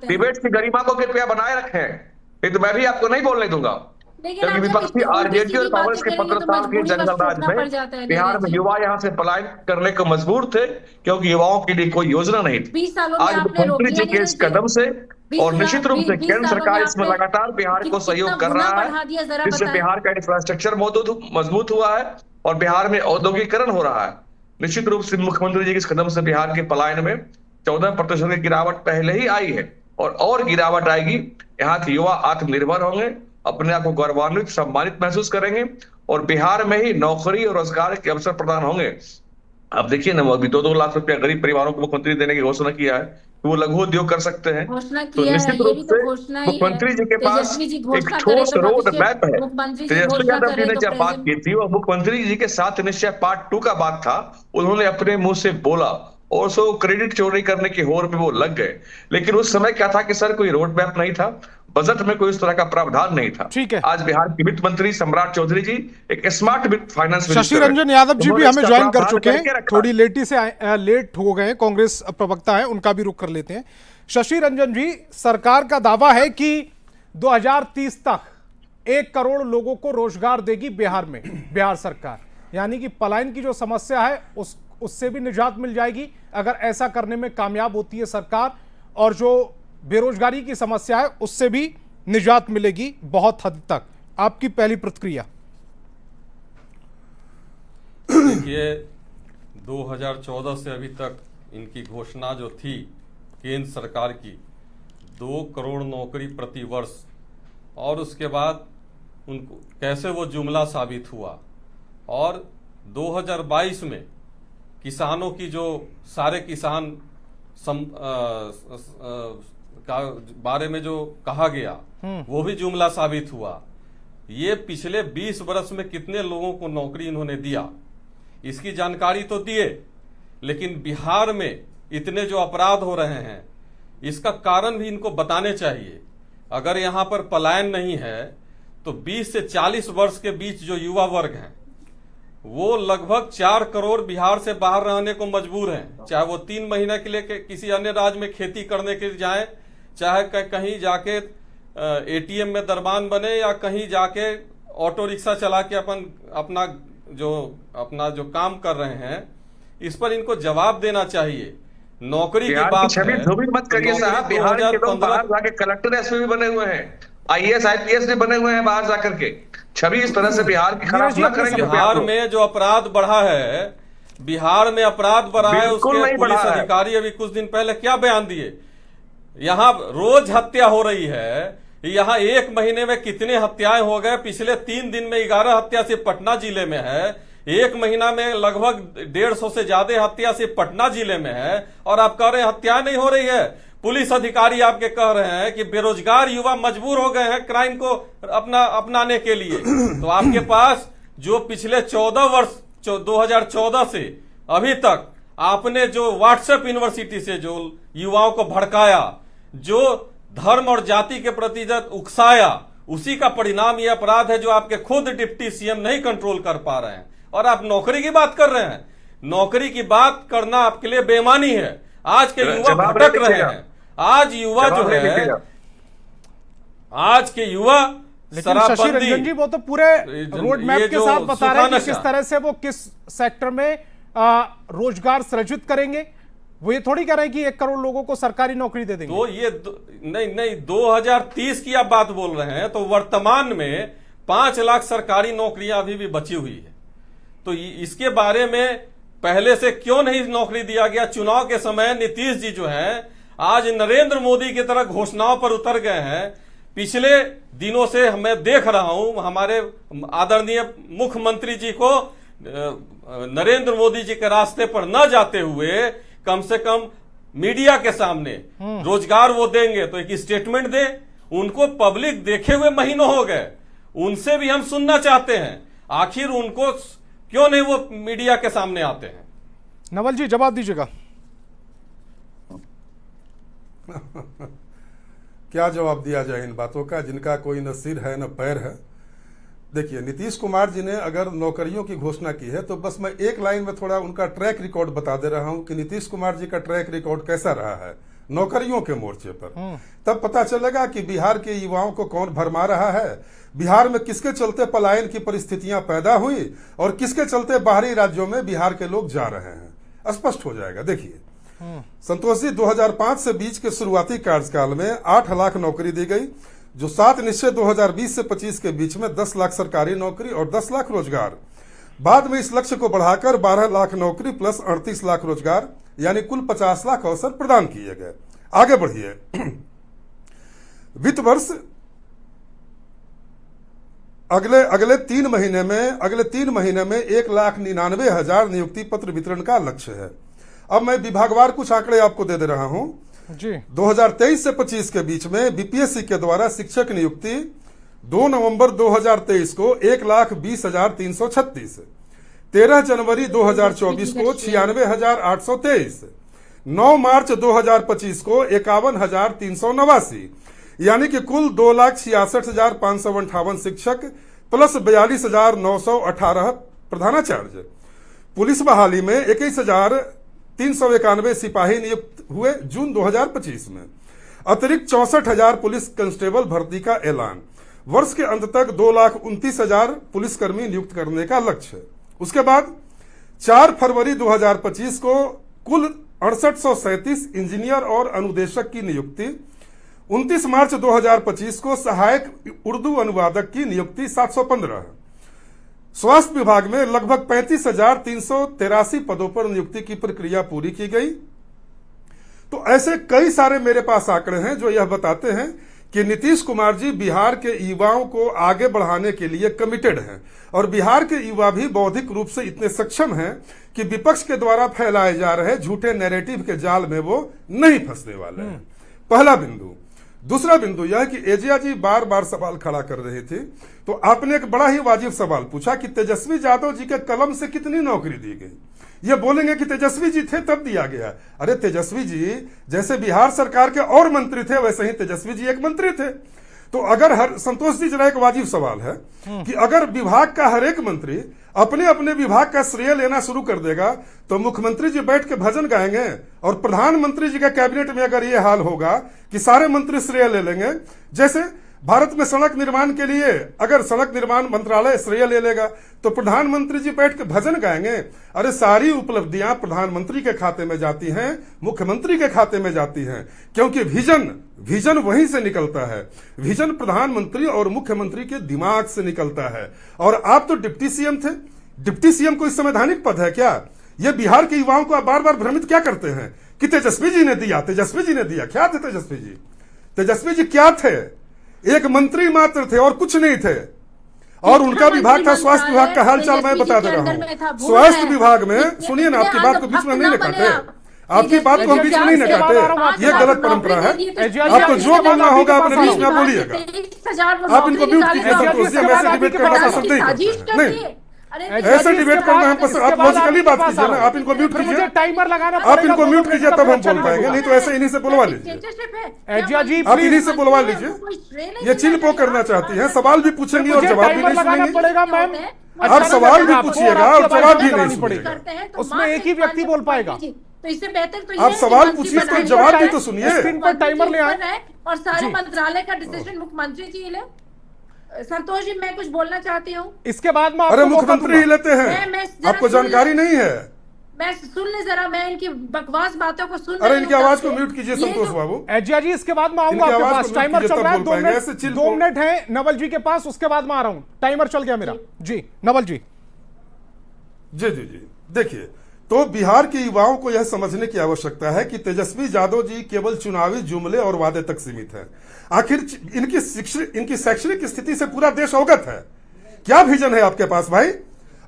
डिबेट की गरिमा को कृपया बनाए रखें, तो मैं भी आपको नहीं बोलने दूंगा, क्योंकि विपक्षी आरजेडी और कांग्रेस के 15 साल के जंगल राज में बिहार में युवा यहाँ से पलायन करने को मजबूर थे, क्योंकि युवाओं के लिए कोई योजना नहीं थी। आज मुख्यमंत्री जी के इस कदम से और निश्चित रूप से केंद्र सरकार इसमें लगातार बिहार को सहयोग कर रहा है, जिससे बिहार का इंफ्रास्ट्रक्चर मजबूत हुआ है और बिहार में औद्योगिकरण हो रहा है। निश्चित रूप से मुख्यमंत्री जी के इस कदम से बिहार के पलायन में 14% की गिरावट पहले ही आई है और गिरावट आएगी। यहाँ के युवा आत्मनिर्भर होंगे, अपने आप को गौरवान्वित सम्मानित महसूस करेंगे और बिहार में ही नौकरी और रोजगार के अवसर प्रदान होंगे। अब देखिए ना, अभी 2-2 लाख रुपया गरीब परिवारों को मुख्यमंत्री देने की घोषणा किया है कि वो लघु उद्योग कर सकते हैं। तो निश्चित रूप से मुख्यमंत्री जी के पास एक ठोस रोड मैप है। तेजस्वी यादव जी ने जब बात की थी, वो मुख्यमंत्री जी के 7 निश्चय पार्ट 2 का बात था, उन्होंने अपने मुंह से बोला और सो क्रेडिट चोरी करने की होड़ में वो लग गए। लेकिन उस समय क्या था कि सर कोई रोड मैप नहीं था, बजट में कोई इस तरह का प्रावधान नहीं था। ठीक है, आज बिहार के वित्त मंत्री सम्राट चौधरी जी एक स्मार्ट फाइनेंस शशि रंजन यादव जी भी हमें ज्वाइन कर चुके हैं, थोड़ी लेट हो गए, कांग्रेस प्रवक्ता है, उनका भी रुख कर लेते हैं। शशि रंजन जी, सरकार का दावा है कि 2030 तक 1 करोड़ लोगों को रोजगार देगी बिहार में बिहार सरकार, यानी कि पलायन की जो समस्या है उससे भी निजात मिल जाएगी अगर ऐसा करने में कामयाब होती है सरकार, और जो बेरोजगारी की समस्या है उससे भी निजात मिलेगी बहुत हद तक। आपकी पहली प्रतिक्रिया? देखिए 2014 से अभी तक इनकी घोषणा जो थी केंद्र सरकार की 2 करोड़ नौकरी प्रति वर्ष, और उसके बाद उनको कैसे वो जुमला साबित हुआ। और 2022 में किसानों की जो सारे किसान का बारे में जो कहा गया वो भी जुमला साबित हुआ। ये पिछले 20 वर्ष में कितने लोगों को नौकरी इन्होंने दिया इसकी जानकारी तो दिए, लेकिन बिहार में इतने जो अपराध हो रहे हैं इसका कारण भी इनको बताने चाहिए। अगर यहाँ पर पलायन नहीं है तो 20 से 40 वर्ष के बीच जो युवा वर्ग हैं वो लगभग 4 करोड़ बिहार से बाहर रहने को मजबूर हैं, चाहे वो 3 महीने के लिए किसी अन्य राज्य में खेती करने के लिए जाए, चाहे कहीं जाके एटीएम में दरबान बने, या कहीं जाके ऑटो रिक्शा चला के अपना जो काम कर रहे हैं इस पर इनको जवाब देना चाहिए। नौकरी की बात है, मत करिए साहब, बिहार के लोग बाहर जाके कलेक्टर एसपी भी बने हुए हैं, आईएएस आईपीएस भी बने हुए हैं बाहर जाकर के। छवि इस तरह से बिहार की खराब न करेंगे। बिहार में जो अपराध बढ़ा है, बिहार में अपराध बढ़ा है, उसके पुलिस अधिकारी अभी कुछ दिन पहले क्या बयान दिए, यहाँ रोज हत्या हो रही है। यहाँ 1 महीने में कितने हत्याएं हो गए, पिछले 3 दिन में 11 हत्या सिर्फ पटना जिले में है, 1 महीना में लगभग 150 से ज्यादा हत्या सिर्फ पटना जिले में है, और आप कह रहे हैं हत्या नहीं हो रही है। पुलिस अधिकारी आपके कह रहे हैं कि बेरोजगार युवा मजबूर हो गए हैं क्राइम को अपनाने के लिए। तो आपके पास जो पिछले 14 वर्ष 2014 से अभी तक आपने जो व्हाट्सएप यूनिवर्सिटी से जो युवाओं को भड़काया, जो धर्म और जाति के प्रति उकसाया, उसी का परिणाम ये अपराध है जो आपके खुद डिप्टी सीएम नहीं कंट्रोल कर पा रहे हैं। और आप नौकरी की बात कर रहे हैं, नौकरी की बात करना आपके लिए बेईमानी है। आज के युवा भटक रहे हैं, आज युवा जो है, आज के युवा शशि रंजन जी वो तो पूरे रोड मैप के साथ बता रहे हैं कि किस तरह से वो किस सेक्टर में रोजगार सृजित करेंगे। वो ये थोड़ी कह रहे हैं कि 1 करोड़ लोगों को सरकारी नौकरी दे देंगे। तो ये नहीं 2030 की आप बात बोल रहे हैं, तो वर्तमान में 5 लाख सरकारी नौकरियां अभी भी बची हुई है। तो इसके बारे में पहले से क्यों नहीं नौकरी दिया गया? चुनाव के समय नीतीश जी जो है आज नरेंद्र मोदी की तरह घोषणाओं पर उतर गए हैं। पिछले दिनों से मैं देख रहा हूं हमारे आदरणीय मुख्यमंत्री जी को नरेंद्र मोदी जी के रास्ते पर न जाते हुए कम से कम मीडिया के सामने रोजगार वो देंगे तो एक स्टेटमेंट दे। उनको पब्लिक देखे हुए महीनों हो गए, उनसे भी हम सुनना चाहते हैं आखिर उनको क्यों नहीं वो मीडिया के सामने आते हैं। नवल जी जवाब दीजिएगा। क्या जवाब दिया जाए इन बातों का जिनका कोई न सिर है न पैर है। देखिए नीतीश कुमार जी ने अगर नौकरियों की घोषणा की है तो बस मैं एक लाइन में थोड़ा उनका ट्रैक रिकॉर्ड बता दे रहा हूं कि नीतीश कुमार जी का ट्रैक रिकॉर्ड कैसा रहा है नौकरियों के मोर्चे पर। तब पता चलेगा कि बिहार के युवाओं को कौन भरमा रहा है, बिहार में किसके चलते पलायन की परिस्थितियां पैदा हुई और किसके चलते बाहरी राज्यों में बिहार के लोग जा रहे हैं, स्पष्ट हो जाएगा। देखिए संतोष जी 2005 से बीच के शुरुआती कार्यकाल में 8 लाख नौकरी दी गई, जो 7 निश्चय 2020 से 25 के बीच में 10 लाख सरकारी नौकरी और 10 लाख रोजगार। बाद में इस लक्ष्य को बढ़ाकर 12 लाख नौकरी प्लस 38 लाख रोजगार यानी कुल 50 लाख अवसर प्रदान किए गए। आगे बढ़िए। वित्त वर्ष अगले 3 महीने में 1,99,000 नियुक्ति पत्र वितरण का लक्ष्य है। अब मैं विभागवार कुछ आंकड़े आपको दे रहा हूं जी। 2023 से 25 के बीच में बीपीएससी के द्वारा शिक्षक नियुक्ति 2 नवंबर 2023 को 1,20,336, 13 जनवरी 2024 को 96,823, 9 मार्च 2025 को 51,389, यानी कि कुल 2,66,558 शिक्षक प्लस 42,918 प्रधानाचार्य। पुलिस बहाली में 21,391 सिपाही नियुक्त हुए जून 2025 में। अतिरिक्त 64,000 पुलिस कांस्टेबल भर्ती का ऐलान। वर्ष के अंत तक 2,29,000 पुलिसकर्मी नियुक्त करने का लक्ष्य है। उसके बाद 4 फरवरी 2025 को कुल 6837 इंजीनियर और अनुदेशक की नियुक्ति, 29 मार्च 2025 को सहायक उर्दू अनुवादक की नियुक्ति 715 है। स्वास्थ्य विभाग में लगभग 35,383 पदों पर नियुक्ति की प्रक्रिया पूरी की गई। तो ऐसे कई सारे मेरे पास आंकड़े हैं जो यह बताते हैं कि नीतीश कुमार जी बिहार के युवाओं को आगे बढ़ाने के लिए कमिटेड हैं और बिहार के युवा भी बौद्धिक रूप से इतने सक्षम हैं कि विपक्ष के द्वारा फैलाए जा रहे झूठे नैरेटिव के जाल में वो नहीं फंसने वाले हैं। पहला बिंदु। दूसरा बिंदु यह कि एजिया जी बार बार सवाल खड़ा कर रहे थे, तो आपने एक बड़ा ही वाजिब सवाल पूछा कि तेजस्वी यादव जी के कलम से कितनी नौकरी दी गई। ये बोलेंगे कि तेजस्वी जी थे तब दिया गया। अरे तेजस्वी जी जैसे बिहार सरकार के और मंत्री थे वैसे ही तेजस्वी जी एक मंत्री थे। तो अगर संतोष जी जरा एक वाजिब सवाल है कि अगर विभाग का हर एक मंत्री अपने अपने विभाग का श्रेय लेना शुरू कर देगा तो मुख्यमंत्री जी बैठ के भजन गाएंगे और प्रधानमंत्री जी का कैबिनेट में अगर ये हाल होगा कि सारे मंत्री श्रेय ले लेंगे, जैसे भारत में सड़क निर्माण के लिए अगर सड़क निर्माण मंत्रालय श्रेय ले लेगा तो प्रधानमंत्री जी बैठ के भजन गाएंगे। अरे सारी उपलब्धियां प्रधानमंत्री के खाते में जाती हैं, मुख्यमंत्री के खाते में जाती हैं, क्योंकि विजन वहीं से निकलता है। विजन प्रधानमंत्री और मुख्यमंत्री के दिमाग से निकलता है। और आप तो डिप्टी सीएम थे। डिप्टी सीएम कोई संवैधानिक पद है क्या? ये बिहार के युवाओं को आप बार बार भ्रमित क्या करते हैं कि तेजस्वी जी ने दिया, तेजस्वी जी ने दिया। क्या थे तेजस्वी जी? तेजस्वी जी क्या थे? एक मंत्री मात्र थे और कुछ नहीं थे। और उनका विभाग था स्वास्थ्य विभाग का हालचाल मैं बता दे रहा हूँ। स्वास्थ्य विभाग में सुनिए ना, आपकी बात को बीच में नहीं न काटे, आपकी बात को हम बीच में नहीं न काटे, ये गलत परंपरा है। आपको जो बोलना होगा अपने बीच में बोलिएगा। आप इनको म्यूट कीजिए संतोष जी, हम ऐसे डिबेट करना पसंद नहीं करते हैं। नहीं ऐसे डिबेट करना हम पसंद, आप लॉजिकली बात कीजिए ना। आप इनको म्यूट कीजिए, टाइमर लगाना, आप इनको म्यूट कीजिए तब हम बोल पाएंगे, नहीं तो ऐसे इन्हीं से बुलवा लीजिए। आप इन्हीं से बुलवा लीजिए। ये चिल्पो करना चाहती हैं, सवाल भी पूछेंगी और जवाब भी नहीं सुनेंगी। आप सवाल भी पूछिएगा और जवाब भी नहीं सुनेगा, उसमें एक ही व्यक्ति बोल पाएगा। तो इससे बेहतर तो आप सवाल पूछिए तो जवाब भी तो सुनिए। स्क्रीन पर टाइमर ले आए और सारे मंत्रालय का डिसीजन मुख्यमंत्री जी ले। संतोष जी मैं कुछ बोलना चाहती हूँ। इसके बाद में अरे मुख्यमंत्री ही लेते हैं, आपको जानकारी नहीं है। मैं सुन ले जरा, मैं इनकी बकवास बातों को सुन। अरे इनकी आवाज को म्यूट कीजिए संतोष बाबू। एजिया जी इसके बाद में आऊंगा आपके पास, टाइमर चल रहा है, 2 मिनट है नवल जी के पास, उसके बाद में आ रहा हूं। टाइमर चल गया मेरा जी। नवल जी जी जी जी देखिए, तो बिहार के युवाओं को यह समझने की आवश्यकता है कि तेजस्वी यादव जी केवल चुनावी जुमले और वादे तक सीमित है। आखिर इनकी शैक्षणिक स्थिति से पूरा देश अवगत है। क्या विजन है आपके पास भाई?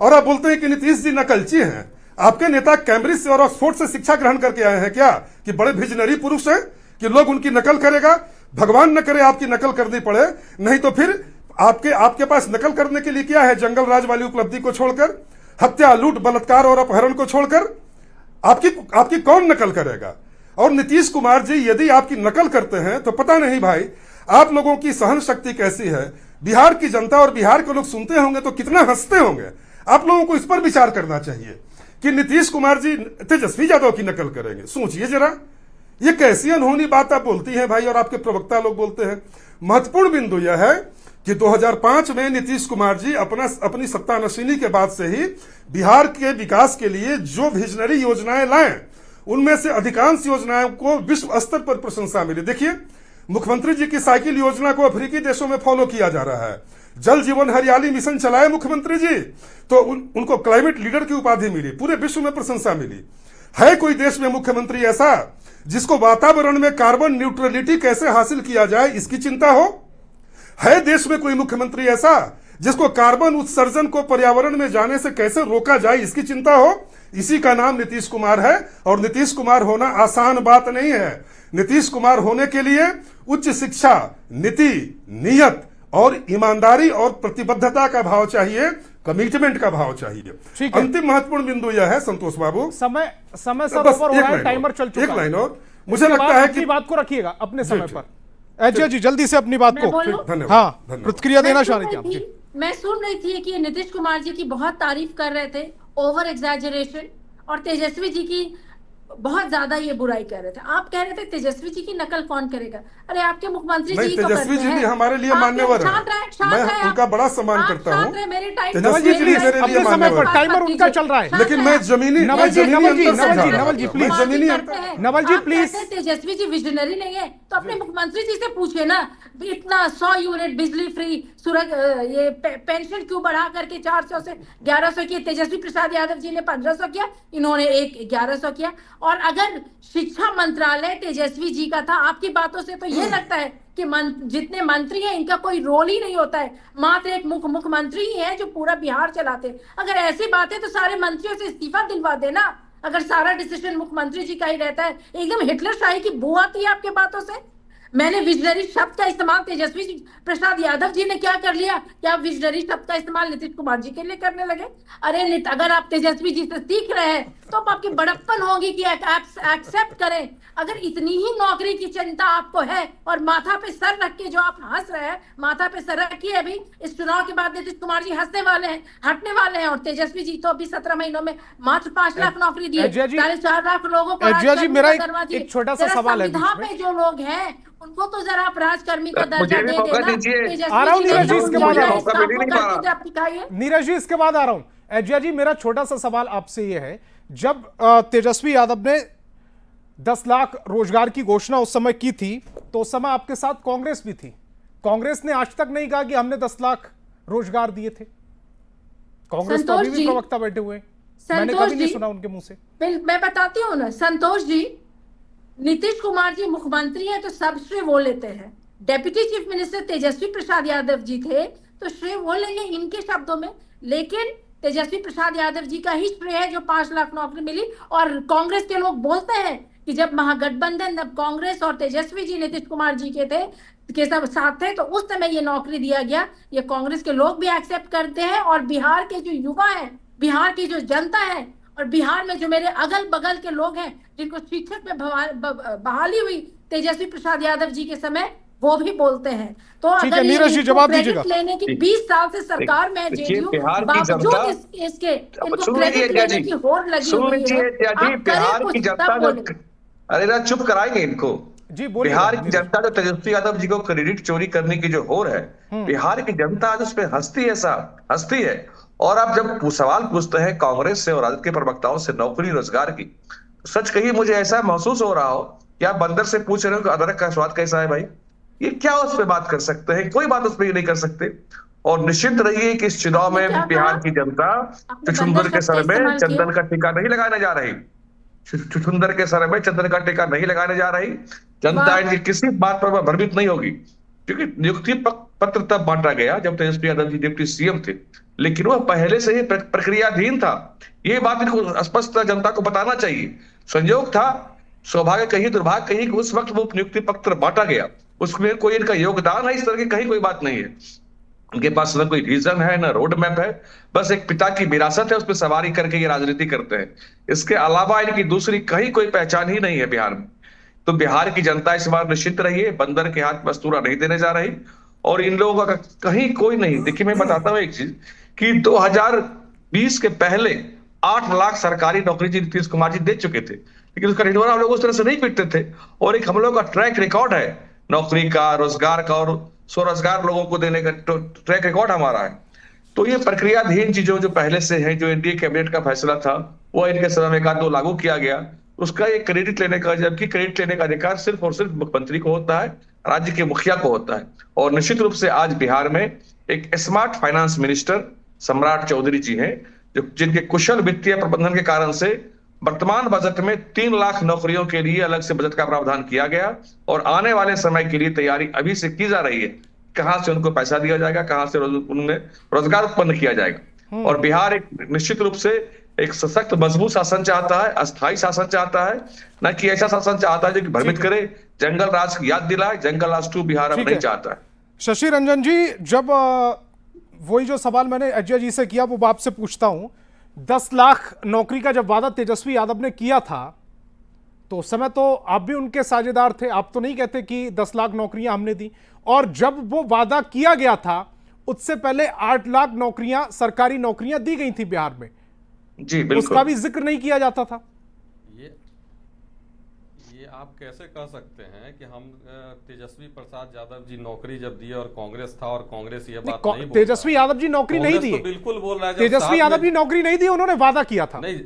और आप बोलते हैं कि नीतीश जी नकलची हैं। आपके नेता कैम्ब्रिज से और ऑक्सफोर्ड से शिक्षा ग्रहण करके आए हैं क्या कि बड़े विजनरी पुरुष हैं कि लोग उनकी नकल करेगा? भगवान न करे आपकी नकल करनी पड़े, नहीं तो फिर आपके पास नकल करने के लिए क्या है? जंगल राज वाली उपलब्धि को छोड़कर, हत्या, लूट, बलात्कार और अपहरण को छोड़कर आपकी कौन नकल करेगा? और नीतीश कुमार जी यदि आपकी नकल करते हैं तो पता नहीं भाई आप लोगों की सहन शक्ति कैसी है। बिहार की जनता और बिहार के लोग सुनते होंगे तो कितना हंसते होंगे। आप लोगों को इस पर विचार करना चाहिए कि नीतीश कुमार जी तेजस्वी यादव की नकल करेंगे। सोचिए जरा, ये कैसी अनहोनी बात आप बोलती हैं भाई, और आपके प्रवक्ता लोग बोलते हैं। महत्वपूर्ण बिंदु यह है कि 2005 में नीतीश कुमार जी अपनी सत्ता नशीनी के बाद से ही बिहार के विकास के लिए जो विजनरी योजनाएं लाए उनमें से अधिकांश योजनाओं को विश्व स्तर पर प्रशंसा मिली। देखिए, मुख्यमंत्री जी की साइकिल योजना को अफ्रीकी देशों में फॉलो किया जा रहा है। जल जीवन हरियाली मिशन चलाए मुख्यमंत्री जी तो उनको क्लाइमेट लीडर की उपाधि मिली, पूरे विश्व में प्रशंसा मिली। है कोई देश में मुख्यमंत्री ऐसा जिसको वातावरण में कार्बन न्यूट्रलिटी कैसे हासिल किया जाए इसकी चिंता हो? है देश में कोई मुख्यमंत्री ऐसा जिसको कार्बन उत्सर्जन को पर्यावरण में जाने से कैसे रोका जाए इसकी चिंता हो? इसी का नाम नीतीश कुमार है। और नीतीश कुमार होना आसान बात नहीं है। नीतीश कुमार होने के लिए उच्च शिक्षा, नीति, नियत और ईमानदारी और प्रतिबद्धता का भाव चाहिए, कमिटमेंट का भाव चाहिए। अंतिम महत्वपूर्ण बिंदु यह है संतोष बाबू, समय सर ऊपर हो रहा है, टाइमर चल चुका है। एक लाइन और मुझे लगता है कि बात को रखिएगा अपने समय पर। एजिया जी जल्दी से अपनी बात को धन्यवाद। हाँ, प्रतिक्रिया देना चाह रही थी। मैं सुन रही थी कि नीतीश कुमार जी की बहुत तारीफ कर रहे थे, ओवर एग्जैजरेशन, और तेजस्वी जी की बहुत ज्यादा ये बुराई कर रहे थे। आप कह रहे थे तेजस्वी जी की नकल कौन करेगा? अरे आपके मुख्यमंत्री नहीं, जी तो तेजस्वी करते जी भी हैं। हमारे लिए मान्यवर है, मैं उनका बड़ा सम्मान करता हूँ। नवल जी प्लीज अपने समय पर, टाइमर उनका चल रहा है, लेकिन मैं जमीनी Naval ji please, Naval ji please. Tejashwi ji visionary नहीं है तो अपने मुख्यमंत्री जी से पूछे ना, इतना 100 यूनिट बिजली फ्री, ये पेंशन क्यों बढ़ा करके 400 से 1100 किया? तेजस्वी प्रसाद यादव जी ने 1500 किया, इन्होंने 1100 किया। और अगर शिक्षा मंत्रालय तेजस्वी जी का था, आपकी बातों से तो ये लगता है कि जितने मंत्री हैं इनका कोई रोल ही नहीं होता है, मात्र एक मुख्यमंत्री ही है जो पूरा बिहार चलाते। अगर ऐसी बात है तो सारे मंत्रियों से इस्तीफा दिलवा देना, अगर सारा डिसीजन मुख्यमंत्री जी का ही रहता है। एकदम हिटलर शाही की बू आती है आपके बातों से। मैंने विजनरी शब्द का इस्तेमाल तेजस्वी प्रसाद यादव जी ने क्या कर लिया? क्या विजनरी शब्द का इस्तेमाल नीतीश कुमार जी के लिए करने लगे? अरे अगर आप तेजस्वी जी से सीख रहे हैं तो आपकी बड़प्पन होगी कि एक्सेप्ट करें। अगर इतनी ही नौकरी की चिंता आपको है और माथा पे सर रख के जो आप हंस रहे हैं, माथा पे सर रखिए। अभी इस चुनाव के बाद नीतीश कुमार जी हंसने वाले हैं, हटने वाले हैं, और तेजस्वी जी तो अभी 17 महीनों में मात्र 5 लाख नौकरी दी है, 4.5 लाख लोगों को। मेरा एक छोटा सा सवाल है, पे जो लोग हैं उनको तो जरा आप राजकर्मी का दर्जा दे देना। आ रहा हूँ नीरज जी, इसके बाद नीरज जी इसके बाद आ रहा हूँ। एजिया जी, मेरा छोटा सा सवाल आपसे ये है, जब तेजस्वी यादव ने 10 लाख रोजगार की घोषणा उस समय की थी तो उस समय आपके साथ कांग्रेस भी थी। कांग्रेस ने आज तक नहीं कहा कि हमने 10 लाख रोजगार दिए थे। कांग्रेस तो अभी भी प्रवक्ता बैठे हुए, मैंने कभी नहीं सुना उनके मुंह से। मैं बताती हूँ ना संतोष जी, नीतीश कुमार जी मुख्यमंत्री हैं तो सब श्रेय वो लेते हैं। डेप्यूटी चीफ मिनिस्टर तेजस्वी प्रसाद यादव जी थे तो श्रेय वो लेंगे इनके शब्दों में, लेकिन तेजस्वी प्रसाद यादव जी का ही श्रेय है जो 5 लाख नौकरी मिली। और कांग्रेस के लोग बोलते हैं कि जब महागठबंधन, जब कांग्रेस और तेजस्वी जी नीतीश कुमार जी के सब साथ थे तो उस समय ये नौकरी दिया गया। ये कांग्रेस के लोग भी एक्सेप्ट करते हैं। और बिहार के जो युवा हैं, बिहार की जो जनता है, और बिहार में जो मेरे अगल बगल के लोग हैं जिनको शिक्षक में बहाली हुई तेजस्वी प्रसाद यादव जी के समय, वो भी बोलते हैं। तो अगर नीरज जी जवाब दीजिएगा। लेने की 20 साल से सरकार में जेडीयू बावजूद इसके इनको क्रेडिट लेने की होड़ लगी हुई है। बिहार की जनता, अरे ना चुप कराएंगे इनको जी। बिहार की जनता जो तेजस्वी यादव जी को क्रेडिट चोरी करने की जो होड़ है, बिहार की जनता आज उस पर हंसती है, साहब हंसती है। और आप जब सवाल पूछते हैं कांग्रेस से और राजद के प्रवक्ताओं से नौकरी रोजगार की, सच कहिए मुझे ऐसा महसूस हो रहा हो कि आप बंदर से पूछ रहे हो कि अदरक का स्वाद कैसा है। भाई ये क्या उस पर बात कर सकते हैं? कोई बात उस पर नहीं कर सकते। और निश्चित रहिए कि इस चुनाव में बिहार की जनता चुचुंदर के सर में चंदन का टीका नहीं लगाने जा रही। चुचुंदर के सर में चंदन का टीका नहीं लगाने जा रही। जनता इनकी किसी बात पर भ्रमित नहीं होगी, क्योंकि नियुक्ति पत्र तब बांटा गया जब तेजस्वी यादव जी डिप्टी सीएम थे, लेकिन वह पहले से ही प्रक्रियाधीन था। ये बात इनको स्पष्ट जनता को बताना चाहिए। संयोग था, सौभाग्य कहीं दुर्भाग्य कहीं, उस वक्त वो नियुक्ति पत्र बांटा गया, उसमें कोई इनका योगदान है इस तरह की कहीं कोई बात नहीं है। उनके पास न कोई रीजन है, न रोड मैप है, बस एक पिता की विरासत है, उस पर सवारी करके ये राजनीति करते हैं। इसके अलावा इनकी दूसरी कहीं कोई पहचान ही नहीं है बिहार में। तो बिहार की जनता इस बार निश्चित रहिए, बंदर के हाथ मस्तूरा नहीं देने जा रही। और इन लोगों का कहीं कोई नहीं। देखिए मैं बताता हूँ एक चीज कि 2020 के पहले 8 लाख सरकारी नौकरी नीतीश कुमार जी दे चुके थे, लेकिन उसका रिटर्न हम लोग उस तरह से नहीं पीटते थे। और एक हम लोग का ट्रैक रिकॉर्ड है नौकरी का, रोजगार का और स्वरोजगार लोगों को देने का ट्रैक रिकॉर्ड हमारा है। तो ये प्रक्रियाधीन चीजों जो पहले से है, जो एनडीए कैबिनेट का फैसला था वो इनके समय में 1-2 लागू किया गया, उसका एक क्रेडिट लेने का, जबकि क्रेडिट लेने का अधिकार सिर्फ और सिर्फ मुख्यमंत्री को होता है, राज्य के मुखिया को होता है। और निश्चित रूप से आज बिहार में एक स्मार्ट फाइनेंस मिनिस्टर सम्राट चौधरी जी हैं, जो जिनके कुशल वित्तीय प्रबंधन के कारण से वर्तमान बजट में 3 लाख नौकरियों के लिए अलग से बजट का प्रावधान किया गया। और आने वाले समय के लिए तैयारी अभी से की जा रही है, कहां से उनको पैसा दिया जाएगा, कहां से उनमें रोजगार उत्पन्न किया जाएगा। और बिहार एक निश्चित रूप से एक सशक्त मजबूत शासन चाहता है, अस्थायी शासन चाहता है, न कि ऐसा शासन चाहता है जो कि भ्रमित करे, जंगल राज की याद दिलाए। जंगल राज 2 बिहार अब नहीं चाहता है। शशि रंजन जी, जब वही जो सवाल मैंने अजय जी से किया वो आपसे पूछता हूं, 10 लाख नौकरी का जब वादा तेजस्वी यादव ने किया था तो उस समय तो आप भी उनके साझेदार थे, आप तो नहीं कहते कि 10 लाख नौकरियां हमने दी। और जब वो वादा किया गया था उससे पहले 8 लाख नौकरियां, सरकारी नौकरियां दी गई थी बिहार में, जी बिल्कुल, उसका भी जिक्र नहीं किया जाता था। ये आप कैसे कह सकते हैं कि हम तेजस्वी प्रसाद यादव जी नौकरी जब दिए और कांग्रेस था और कांग्रेस ये बात नहीं बोल तेजस्वी यादव जी नौकरी नहीं दी, बिल्कुल बोल रहा है। तेजस्वी यादव जी नौकरी नहीं दी, उन्होंने वादा किया था। नहीं,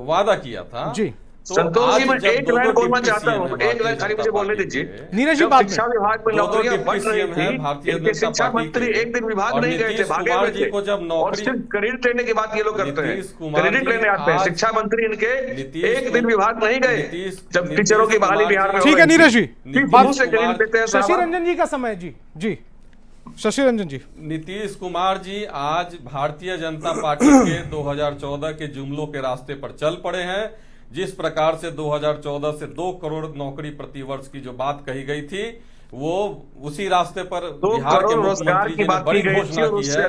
वादा किया था जी। संतोष जी, मैं एक लाइन बोलना चाहता हूँ, एक लाइन खाली मुझे बोलने दीजिए। नीरज जी, शिक्षा विभाग में नौकरियां बढ़ रही थी, इनके शिक्षा मंत्री एक दिन विभाग नहीं गए थे, भागे हुए थे, और सिर्फ क्रेडिट लेने की बात ये लोग करते हैं, क्रेडिट लेने आते हैं। शिक्षा मंत्री इनके एक दिन विभाग नहीं गए जब टीचरों की बहाली बिहार में। ठीक है नीरज जी, शशि रंजन जी का समय। जी शशि रंजन जी। नीतीश कुमार जी आज भारतीय जनता पार्टी के 2014 के जुमलों के रास्ते पर चल पड़े हैं। जिस प्रकार से 2014 से 2 करोड़ नौकरी प्रतिवर्ष की जो बात कही गई थी, वो उसी रास्ते पर बिहार के मुख्यमंत्री जी ने बड़ी घोषणा की है।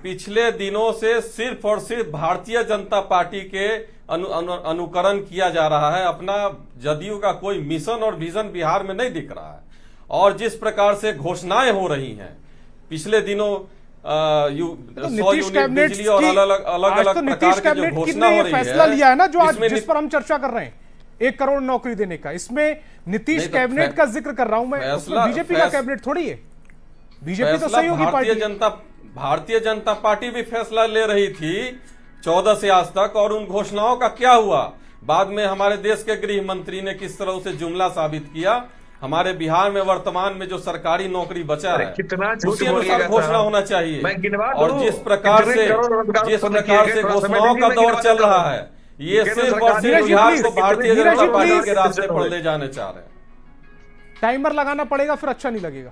पिछले दिनों से सिर्फ और सिर्फ भारतीय जनता पार्टी के अनुकरण किया जा रहा है। अपना जदयू का कोई मिशन और विजन बिहार में नहीं दिख रहा है। और जिस प्रकार से घोषणाएं हो रही हैं पिछले दिनों नीतीश कैबिनेट की अलग नीतीश कैबिनेट किसने ये फैसला लिया है ना, जो आज जिस पर हम चर्चा कर रहे हैं, 1 करोड़ नौकरी देने का, इसमें नीतीश कैबिनेट का जिक्र कर रहा हूं मैं, बीजेपी का कैबिनेट थोड़ी है। बीजेपी तो सहयोगी पार्टी। भारतीय जनता पार्टी भी फैसला ले रही थी 14 से आज तक, और उन घोषणाओं का क्या हुआ? बाद में हमारे देश के गृह मंत्री ने किस तरह उसे जुमला साबित किया। हमारे बिहार में वर्तमान में जो सरकारी नौकरी बचा है उसी अनुसार घोषणा होना चाहिए। और जिस प्रकार से घोषणाओं का दौर चल रहा है, ये सिर्फ और सिर्फ बिहार को भारतीय जनता पार्टी के रास्ते पर ले जाने चाह रहे हैं। टाइमर लगाना पड़ेगा, फिर अच्छा नहीं लगेगा।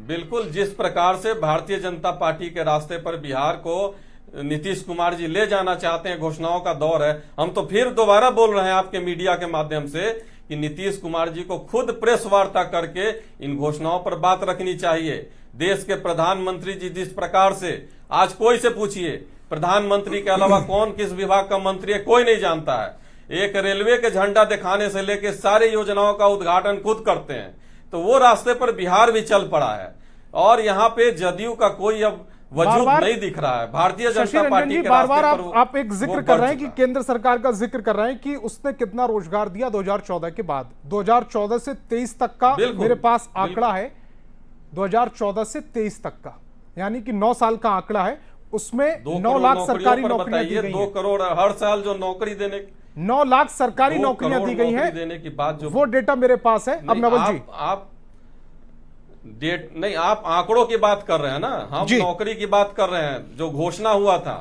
बिल्कुल, जिस प्रकार से भारतीय जनता पार्टी के रास्ते पर बिहार को नीतीश कुमार जी ले जाना चाहते हैं, घोषणाओं का दौर है। हम तो फिर दोबारा बोल रहे हैं आपके मीडिया के माध्यम से कि नीतीश कुमार जी को खुद प्रेस वार्ता करके इन घोषणाओं पर बात रखनी चाहिए। देश के प्रधानमंत्री जी जिस प्रकार से, आज कोई से पूछिए, प्रधानमंत्री के अलावा कौन किस विभाग का मंत्री है कोई नहीं जानता है। एक रेलवे के झंडा दिखाने से लेकर सारी योजनाओं का उद्घाटन खुद करते हैं। तो वो रास्ते पर बिहार भी चल पड़ा है, और यहाँ पे जदयू का कोई अब वजूद नहीं दिख रहा है। भारतीय जनता पार्टी के बार बार आप एक जिक्र कर रहे हैं कि केंद्र सरकार का जिक्र कर रहे हैं कि उसने कितना रोजगार दिया 2014 के बाद। 2014 से 23 तक का मेरे पास आंकड़ा है, 2014 से 23 तक का, यानी कि 9 साल का आंकड़ा है। उसमें 9 लाख सरकारी नौकरियां दी गई हैं। 2 करोड़ हर साल जो नौकरी देने, 9 लाख सरकारी नौकरियां दी गई हैं देने की बात, जो वो डेटा मेरे पास है। अब नवल जी, आप डेट नहीं, आप आंकड़ों की बात कर रहे हैं ना, हम नौकरी की बात कर रहे हैं। जो घोषणा हुआ था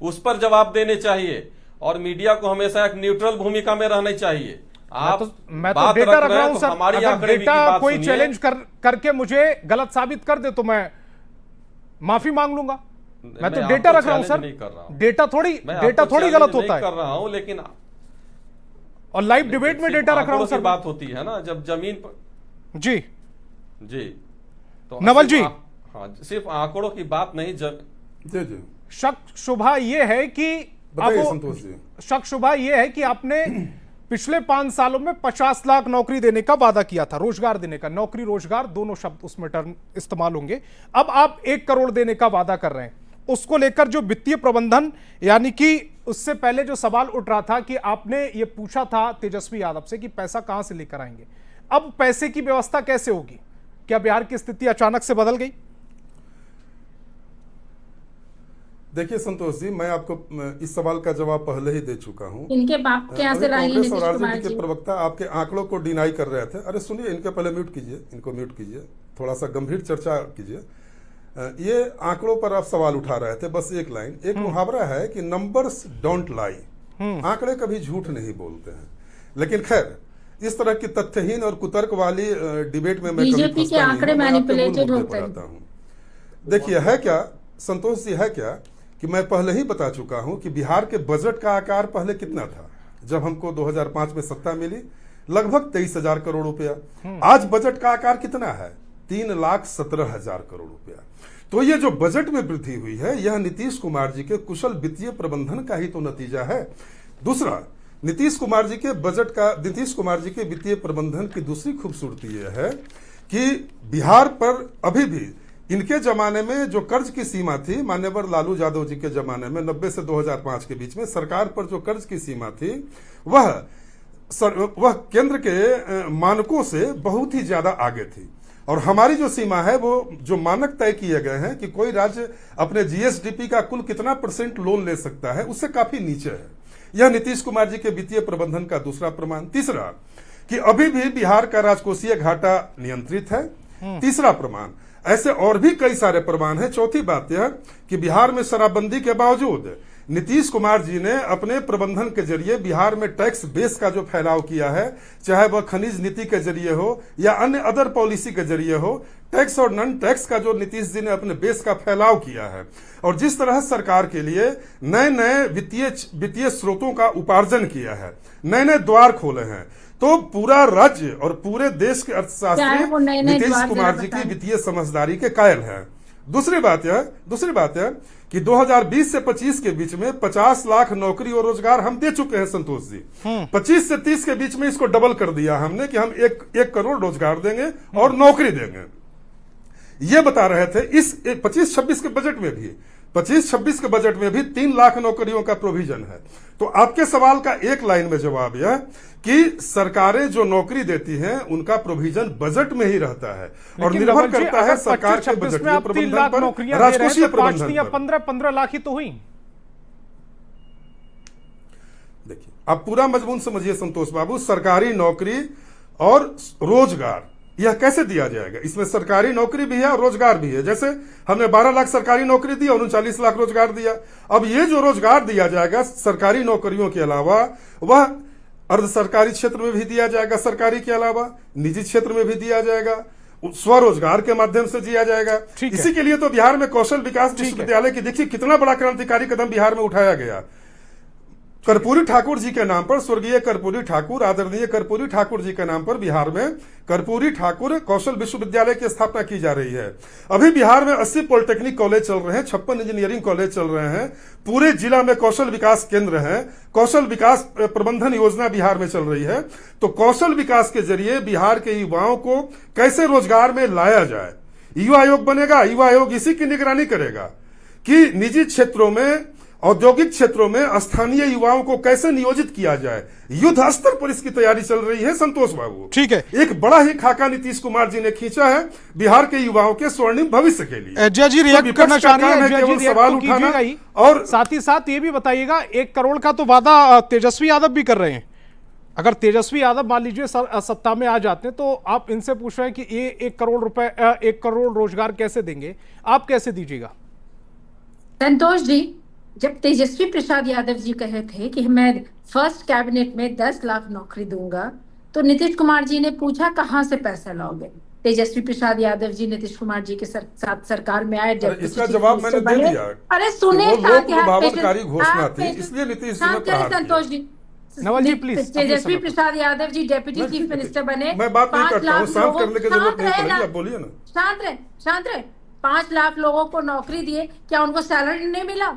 उस पर जवाब देने चाहिए, और मीडिया को हमेशा एक न्यूट्रल भूमिका में रहना चाहिए। मैं तो डेटा रख रहा हूं सर। अगर डेटा कोई चैलेंज करके मुझे गलत साबित कर दे तो मैं माफी मांग लूंगा। मैं तो डेटा रख रहा हूं सर, डेटा थोड़ी गलत होता है। कर रहा हूं, लेकिन और लाइव डिबेट में डेटा रख रहा हूं सर। बात होती है ना जब जमीन पर। जी तो नवल जी, हाँ, सिर्फ आंकड़ों की बात नहीं। शक शुभा ये है कि शक शुभा ये है कि आपने पिछले 5 सालों में 50 लाख नौकरी देने का वादा किया था, रोजगार देने का। नौकरी रोजगार दोनों शब्द उसमें टर्म इस्तेमाल होंगे। अब आप 1 करोड़ देने का वादा कर रहे हैं। उसको लेकर जो वित्तीय प्रबंधन, यानी कि उससे पहले जो सवाल उठ रहा था कि आपने ये पूछा था तेजस्वी यादव से कि पैसा कहां से लेकर आएंगे, अब पैसे की व्यवस्था कैसे होगी? क्या बिहार की स्थिति अचानक से बदल गई? देखिए संतोष जी, मैं आपको इस सवाल का जवाब पहले ही दे चुका हूं। इनके बाप के यहाँ से कांग्रेस और आरजेडी के प्रवक्ता आपके आंकड़ों को डिनाई कर रहे थे। अरे सुनिए, इनके पहले म्यूट कीजिए, इनको म्यूट कीजिए, थोड़ा सा गंभीर चर्चा कीजिए। ये आंकड़ों पर आप सवाल उठा रहे थे। बस एक लाइन, एक मुहावरा है कि नंबर्स डोंट लाई, आंकड़े कभी झूठ नहीं बोलते हैं। लेकिन खैर, इस तरह की तथ्यहीन और कुतर्क वाली डिबेट में मैं बीजेपी के आंकड़े मैनिपुलेटेड होते हैं। देखिए, है क्या संतोष जी, है क्या कि मैं पहले ही बता चुका हूं कि बिहार के बजट का आकार पहले कितना था। जब हमको 2005 में सत्ता मिली, लगभग 23,000 करोड़ रुपया। आज बजट का आकार कितना है? 3,17,000 करोड़ रुपया। तो ये जो बजट में वृद्धि हुई है, यह नीतीश कुमार जी के कुशल वित्तीय प्रबंधन का ही तो नतीजा है। दूसरा, नीतीश कुमार जी के वित्तीय प्रबंधन की दूसरी खूबसूरती यह है कि बिहार पर अभी भी इनके जमाने में जो कर्ज की सीमा थी, मान्यवर लालू यादव जी के जमाने में 90 से 2005 के बीच में सरकार पर जो कर्ज की सीमा थी वह केंद्र के मानकों से बहुत ही ज्यादा आगे थी। और हमारी जो सीमा है वो जो मानक तय किए गए हैं कि कोई राज्य अपने जीएसडीपी का कुल कितना % लोन ले सकता है, उससे काफी नीचे है। यह नीतीश कुमार जी के वित्तीय प्रबंधन का दूसरा प्रमाण। तीसरा कि अभी भी बिहार का राजकोषीय घाटा नियंत्रित है। तीसरा प्रमाण, ऐसे और भी कई सारे प्रमाण हैं। चौथी बात यह कि बिहार में शराबबंदी के बावजूद नीतीश कुमार जी ने अपने प्रबंधन के जरिए बिहार में टैक्स बेस का जो फैलाव किया है, चाहे वह खनिज नीति के जरिए हो या अन्य अदर पॉलिसी के जरिए हो, टैक्स और नॉन टैक्स का जो नीतीश जी ने अपने बेस का फैलाव किया है, और जिस तरह सरकार के लिए नए नए वित्तीय स्रोतों का उपार्जन किया है, नए नए द्वार खोले हैं, तो पूरा राज्य और पूरे देश के अर्थशास्त्री नीतीश कुमार जी की वित्तीय समझदारी के कायल है। दूसरी बात यह कि 2020 से 25 के बीच में 50 लाख नौकरी और रोजगार हम दे चुके हैं संतोष जी। 25 से 30 के बीच में इसको डबल कर दिया हमने कि हम 1 करोड़ रोजगार देंगे और नौकरी देंगे। ये बता रहे थे इस 25-26 के बजट में भी 25-26 के बजट में भी 3 लाख नौकरियों का प्रोविजन है। तो आपके सवाल का एक लाइन में जवाब यह कि सरकारें जो नौकरी देती हैं उनका प्रोविजन बजट में ही रहता है और निर्भर करता है सरकार के बजट में प्रबंधन पर, राजकोषीय प्रबंधन पर। 15-15 लाख ही तो हुई। देखिए, आप पूरा मजमून समझिए संतोष बाबू। सरकारी नौकरी और रोजगार यह कैसे दिया जाएगा? इसमें सरकारी नौकरी भी है और रोजगार भी है। जैसे हमने 12 लाख सरकारी नौकरी दी और 39 लाख रोजगार दिया। अब ये जो रोजगार दिया जाएगा सरकारी नौकरियों के अलावा वह अर्ध सरकारी क्षेत्र में भी दिया जाएगा, सरकारी के अलावा निजी क्षेत्र में भी दिया जाएगा, स्वरोजगार के माध्यम से दिया जाएगा। इसी के लिए तो बिहार में कौशल विकास विश्वविद्यालय की देखिए कितना बड़ा क्रांतिकारी कदम बिहार में उठाया गया। कर्पूरी ठाकुर जी के नाम पर, स्वर्गीय कर्पूरी ठाकुर, आदरणीय कर्पूरी ठाकुर जी के नाम पर बिहार में कर्पूरी ठाकुर कौशल विश्वविद्यालय की स्थापना की जा रही है। अभी बिहार में 80 पॉलिटेक्निक कॉलेज चल रहे हैं, 56 इंजीनियरिंग कॉलेज चल रहे हैं, पूरे जिला में कौशल विकास केंद्र है, कौशल विकास प्रबंधन योजना बिहार में चल रही है। तो कौशल विकास के जरिए बिहार के युवाओं को कैसे रोजगार में लाया जाए, युवा आयोग बनेगा। युवा आयोग इसी की निगरानी करेगा कि निजी क्षेत्रों में, औद्योगिक क्षेत्रों में स्थानीय युवाओं को कैसे नियोजित किया जाए। युद्ध स्तर पर इसकी तैयारी चल रही है संतोष बाबू। ठीक है, एक बड़ा ही खाका नीतीश कुमार जी ने खींचा है बिहार के युवाओं के स्वर्णिम भविष्य के लिए। एजिया जी रिएक्ट करना चाह रही है, केवल सवाल उठाना। और साथ ही साथ ये भी बताइएगा, 1 करोड़ का तो वादा तेजस्वी यादव भी कर रहे हैं। अगर तेजस्वी यादव मान लीजिए सत्ता में आ जाते हैं तो आप इनसे पूछ रहे हैं कि ये 1 करोड़ रुपए, 1 करोड़ रोजगार कैसे देंगे, आप कैसे दीजिएगा? संतोष जी, जब तेजस्वी प्रसाद यादव जी कहे थे कि मैं फर्स्ट कैबिनेट में 10 लाख नौकरी दूंगा, तो नीतीश कुमार जी ने पूछा कहां से पैसा लाओगे। तेजस्वी प्रसाद यादव जी नीतीश कुमार जी के साथ सरकार में आए, इसका जवाब मैंने दे दिया। अरे सुने, घोषणा थी, इसलिए Nitish Santosh ji, Naval ji please. Tejashwi Prasad Yadav ji deputy chief minister बने। मैं बात नहीं करता हूं, शांत करने की जरूरत नहीं पड़ेगी, आप बोलिए ना। शांत रहे। 5 लाख लोगों को नौकरी दिए, क्या उनको सैलरी नहीं मिला?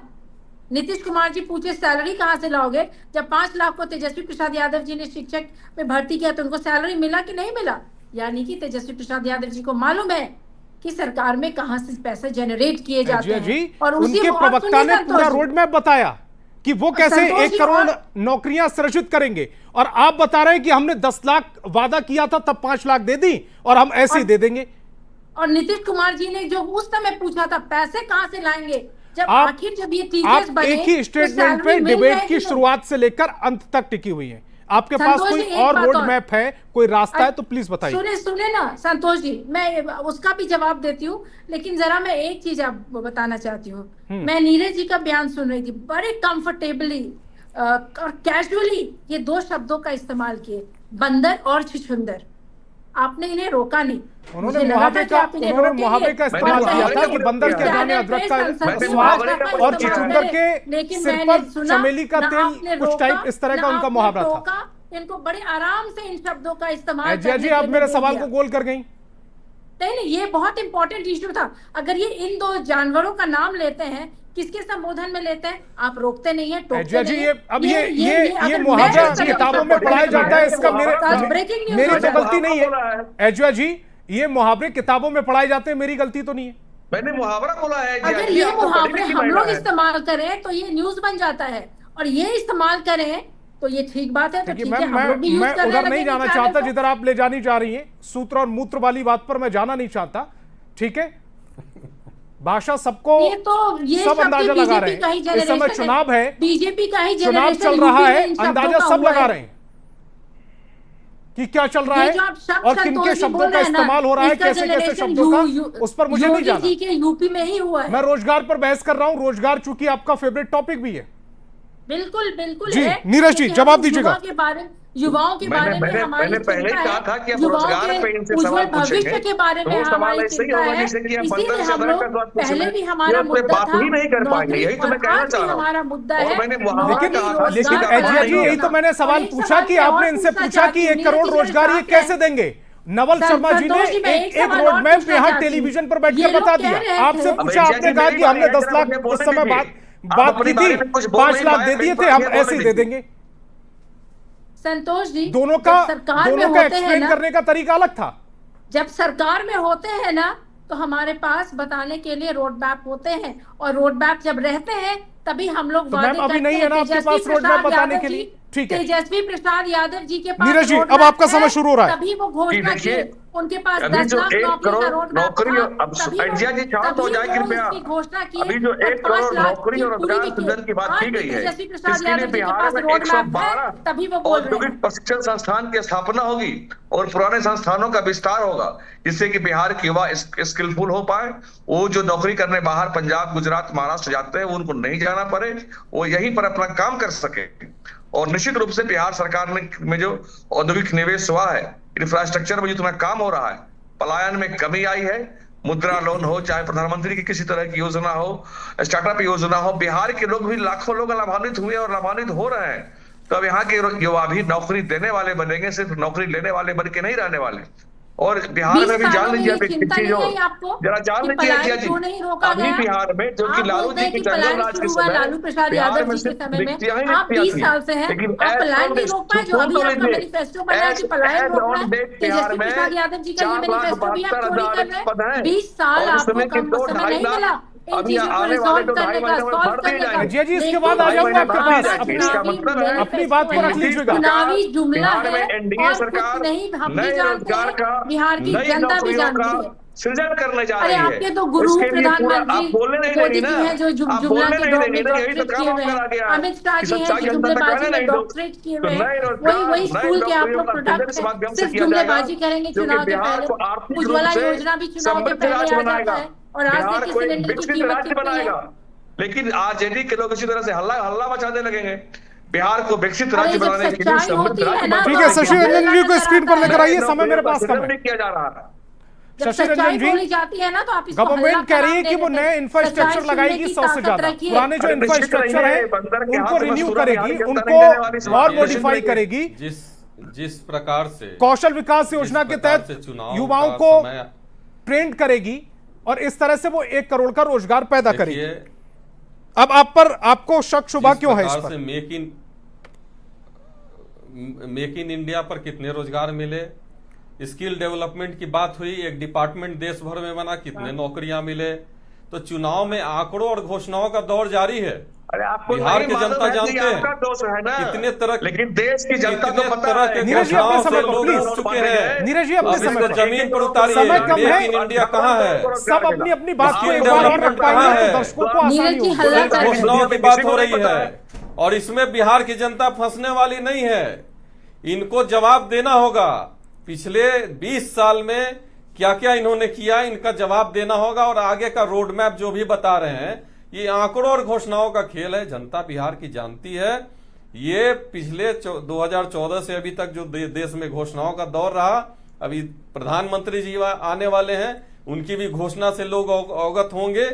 नीतीश कुमार जी पूछे सैलरी कहां से लाओगे? जब 5 लाख को तेजस्वी प्रसाद यादव जी ने शिक्षक में भर्ती किया तो उनको सैलरी मिला कि नहीं मिला? यानी कि तेजस्वी प्रसाद यादव जी को मालूम है कि सरकार में कहां से पैसे जनरेट किए जाते हैं। और उनके प्रवक्ता ने पूरा रोड मैप बताया कि वो कैसे 1 करोड़ नौकरियां सृजित करेंगे, और आप बता रहे हैं कि हमने 10 लाख वादा किया था तब 5 लाख दे दी और हम ऐसे ही दे देंगे। और नीतीश कुमार जी ने जो उस समय पूछा था पैसे कहां से लाएंगे, जब आखिर जब ये टीचर्स बने, एक ही स्टेटमेंट पे डिबेट की शुरुआत से लेकर अंत तक टिकी हुई है। आपके पास कोई और रोड मैप है, कोई रास्ता है तो प्लीज बताइए। सुने ना संतोष जी, मैं उसका भी जवाब देती हूँ, लेकिन जरा मैं एक चीज आप बताना चाहती हूँ। मैं नीरज जी का बयान सुन रही थी, बड़े कंफर्टेबली और कैजुअली ये 2 शब्दों का इस्तेमाल किए, बंदर और छुछुंदर। आपने इन्हें रोका नहीं। उन्होंने मुहावरे का इस्तेमाल किया था कि बंदर के दाने अदरक का स्वाद और छुछुंदर के सिर पर चमेली का तेल, कुछ टाइप इस तरह का उनका मुहावरा था। इनको बड़े आराम से इन शब्दों का इस्तेमाल जी, आप मेरे सवाल को गोल कर गई। नहीं, ये बहुत इंपॉर्टेंट इश्यू था। अगर ये इन 2 जानवरों का नाम लेते हैं, किसके संबोधन में लेते हैं, आप रोकते नहीं है, टोकते नहीं है। अब ये मुहावरा किताबों में पढ़ाया जाता है, इसका मेरी तो गलती नहीं है। एजुआ जी, ये मुहावरे किताबों में पढ़ाए जाते हैं, मेरी गलती तो नहीं है। मैंने मुहावरा बोला है। अगर ये मुहावरे हम लोग इस्तेमाल करें तो ये न्यूज बन जाता है, और ये इस्तेमाल करें तो ये ठीक बात है। तो ठीक है, हम लोग भी यूज करने उधर नहीं जाना चाहता जिधर आप ले जानी जा रही हैं, सूत्र और मूत्र वाली बात पर मैं जाना नहीं चाहता। ठीक है, भाषा सबको सब अंदाजा लगा रहे हैं। इस समय चुनाव है, बीजेपी का ही चुनाव चल रहा है, अंदाजा सब लगा रहे हैं कि क्या चल रहा है और किन के शब्दों का इस्तेमाल हो रहा है, कैसे कैसे शब्दों का, उस पर मुझे नहीं जाना। यूपी में ही हुआ है। मैं रोजगार पर बहस कर रहा हूं, रोजगार चूंकि आपका फेवरेट टॉपिक भी है। बिल्कुल बिल्कुल जी नीरज जी, जवाब दीजिएगा। युवाओं के बारे में मैंने पहले ही कहा था कि हम रोजगार पे इनसे सवाल पूछेंगे, के बारे में हमारी चिंता है। इसीलिए हम लोग पहले भी हमारा मुद्दा बात ही नहीं कर पाएंगे, यही तो मैं कहना चाह रहा हूँ। हमारा मुद्दा है। लेकिन एजिया जी, यही तो मैंने सवाल पूछा कि आपने इनसे पूछा कि 1 करोड़ रोजगार ये कैसे देंगे। नवल शर्मा जी ने एक रोड मैप यहाँ टेलीविजन पर बैठकर बता दिया। आपसे पूछा, आपने कहा कि हमने 10 लाख उस समय बात की थी, 5 लाख दे दिए थे, हम ऐसे ही दे देंगे। संतोष जी, दोनों का एक्सप्लेन करने का तरीका अलग था। जब सरकार में होते हैं ना तो हमारे पास बताने के लिए रोड मैप होते हैं, और रोड मैप जब रहते हैं तभी हम लोग वादे करते हैं। अभी नहीं है ना आपके पास रोड मैप बताने के लिए? ठीक है, तेजस्वी प्रसाद यादव जी के पास नीरज जी, अब आपका समय शुरू हो रहा है। तभी वो घोषणा की, उनके पास 10 लाख नौकरी का रोड मैप घोषणा की। अभी जो 1 करोड़ नौकरी और रोजगार सृजन की बात की गई है, इसके लिए बिहार में 112 तभी वो बोल रहे हैं औद्योगिक प्रशिक्षण संस्थान की स्थापना होगी और पुराने संस्थानों का विस्तार होगा, जिससे कि बिहार के युवा स्किलफुल हो पाए। वो जो नौकरी करने बाहर पंजाब, गुजरात, महाराष्ट्र जाते हैं, उनको नहीं जाना पड़े, वो यहीं पर अपना काम कर सके। और निश्चित रूप से बिहार सरकार में जो औद्योगिक निवेश हुआ है, इंफ्रास्ट्रक्चर में जितना काम हो रहा है, पलायन में कमी आई है। मुद्रा लोन हो, चाहे प्रधानमंत्री की किसी तरह की योजना हो, स्टार्टअप योजना हो, बिहार के लोग भी लाखों लोग लाभान्वित हुए और लाभान्वित हो रहे हैं। तो अब यहाँ के युवा भी नौकरी देने वाले बनेंगे, सिर्फ नौकरी लेने वाले बन के नहीं रहने वाले। और बिहार में भी जान लीजिए, जरा जान लीजिए जी, अभी बिहार में जो कि लालू जी की जंगल राज के समय, लालू प्रसाद यादव जी के समय में आप 20 साल से हैं, आप पलायन नहीं रोक पाए। जो अभी आपका मैनिफेस्टो बना है कि पलायन रोकना है, तेजस्वी प्रसाद यादव जी का ये मैनिफेस्टो भी आप चोरी कर रहे हैं। 20 साल आपको कम समय नहीं मिला अभी आने वाले तो 2.5 महीने में भर दिए जाएंगे। जी, इसके बाद आ जाऊंगा आपके पास, अपनी बात को रख लीजिएगा। चुनावी जुमला है, एनडीए सरकार नहीं हम नए भी जानते रोजगार का, हैं, बिहार की जनता भी जानती है सृजन करने जा रही है। आपके तो गुरु प्रधानमंत्री मोदी जी हैं जो जुमला के डॉक्टरेट किए हुए हैं, अमित शाह जी हैं जो जुमलेबाजी में डॉक्टरेट किए हुए हैं। वही स्कूल के आप लोग प्रोडक्ट हैं, सिर्फ जुमलेबाजी करेंगे चुनाव के पहले। उज्ज्वला योजना भी चुनाव के पहले आ जाता है, और आज से सिलेंडर की कीमत कितनी है। लेकिन आरजेडी के लोग इसी तरह से हल्ला मचाने लगेंगे। बिहार को विकसित राज्य बनाने के लिए समृद्ध राज्य। ठीक है, शशि रंजन जी को स्क्रीन पर लेकर आइए, समय मेरे पास कम है। किया जा रहा है। शशि रंजन जी, जाती है ना तो आप गवर्नमेंट कह रही है कि वो नए इंफ्रास्ट्रक्चर लगाएगी 100 से ज्यादा। पुराने जो इंफ्रास्ट्रक्चर है उनको रिन्यू करेगी, उनको और मॉडिफाई करेगी। जिस प्रकार से कौशल विकास योजना के तहत युवाओं को ट्रेंड करेगी और इस तरह से वो 1 करोड़ का रोजगार पैदा करेगी। अब आपको शक शुबा क्यों है इस पर? मेक इन इंडिया पर कितने रोजगार मिले, स्किल डेवलपमेंट की बात हुई, एक डिपार्टमेंट देश भर में बना, कितने नौकरियां मिले। तो चुनाव में आंकड़ों और घोषणाओं का दौर जारी है। बिहार की जनता जानते हैं कितने तरह, लेकिन देश की जनता को पता है। घोषणाओं से लोग उठ चुके हैं। नीरज जी, अपने समय पर जमीन पर उतारिए, मेक इन इंडिया कहाँ है? सब अपनी अपनी बात को एक बार और रखवाइए तो दर्शकों को आसानी होगी। घोषणाओं की बात हो रही है और इसमें बिहार की जनता फंसने वाली नहीं है। इनको जवाब देना होगा। पिछले 20 साल में क्या क्या इन्होंने किया, इनका जवाब देना होगा। और आगे का रोड मैप जो भी बता रहे हैं, ये आंकड़ों और घोषणाओं का खेल है। जनता बिहार की जानती है। ये पिछले 2014 से अभी तक जो देश में घोषणाओं का दौर रहा, अभी प्रधानमंत्री जी आने वाले हैं, उनकी भी घोषणा से लोग अवगत होंगे।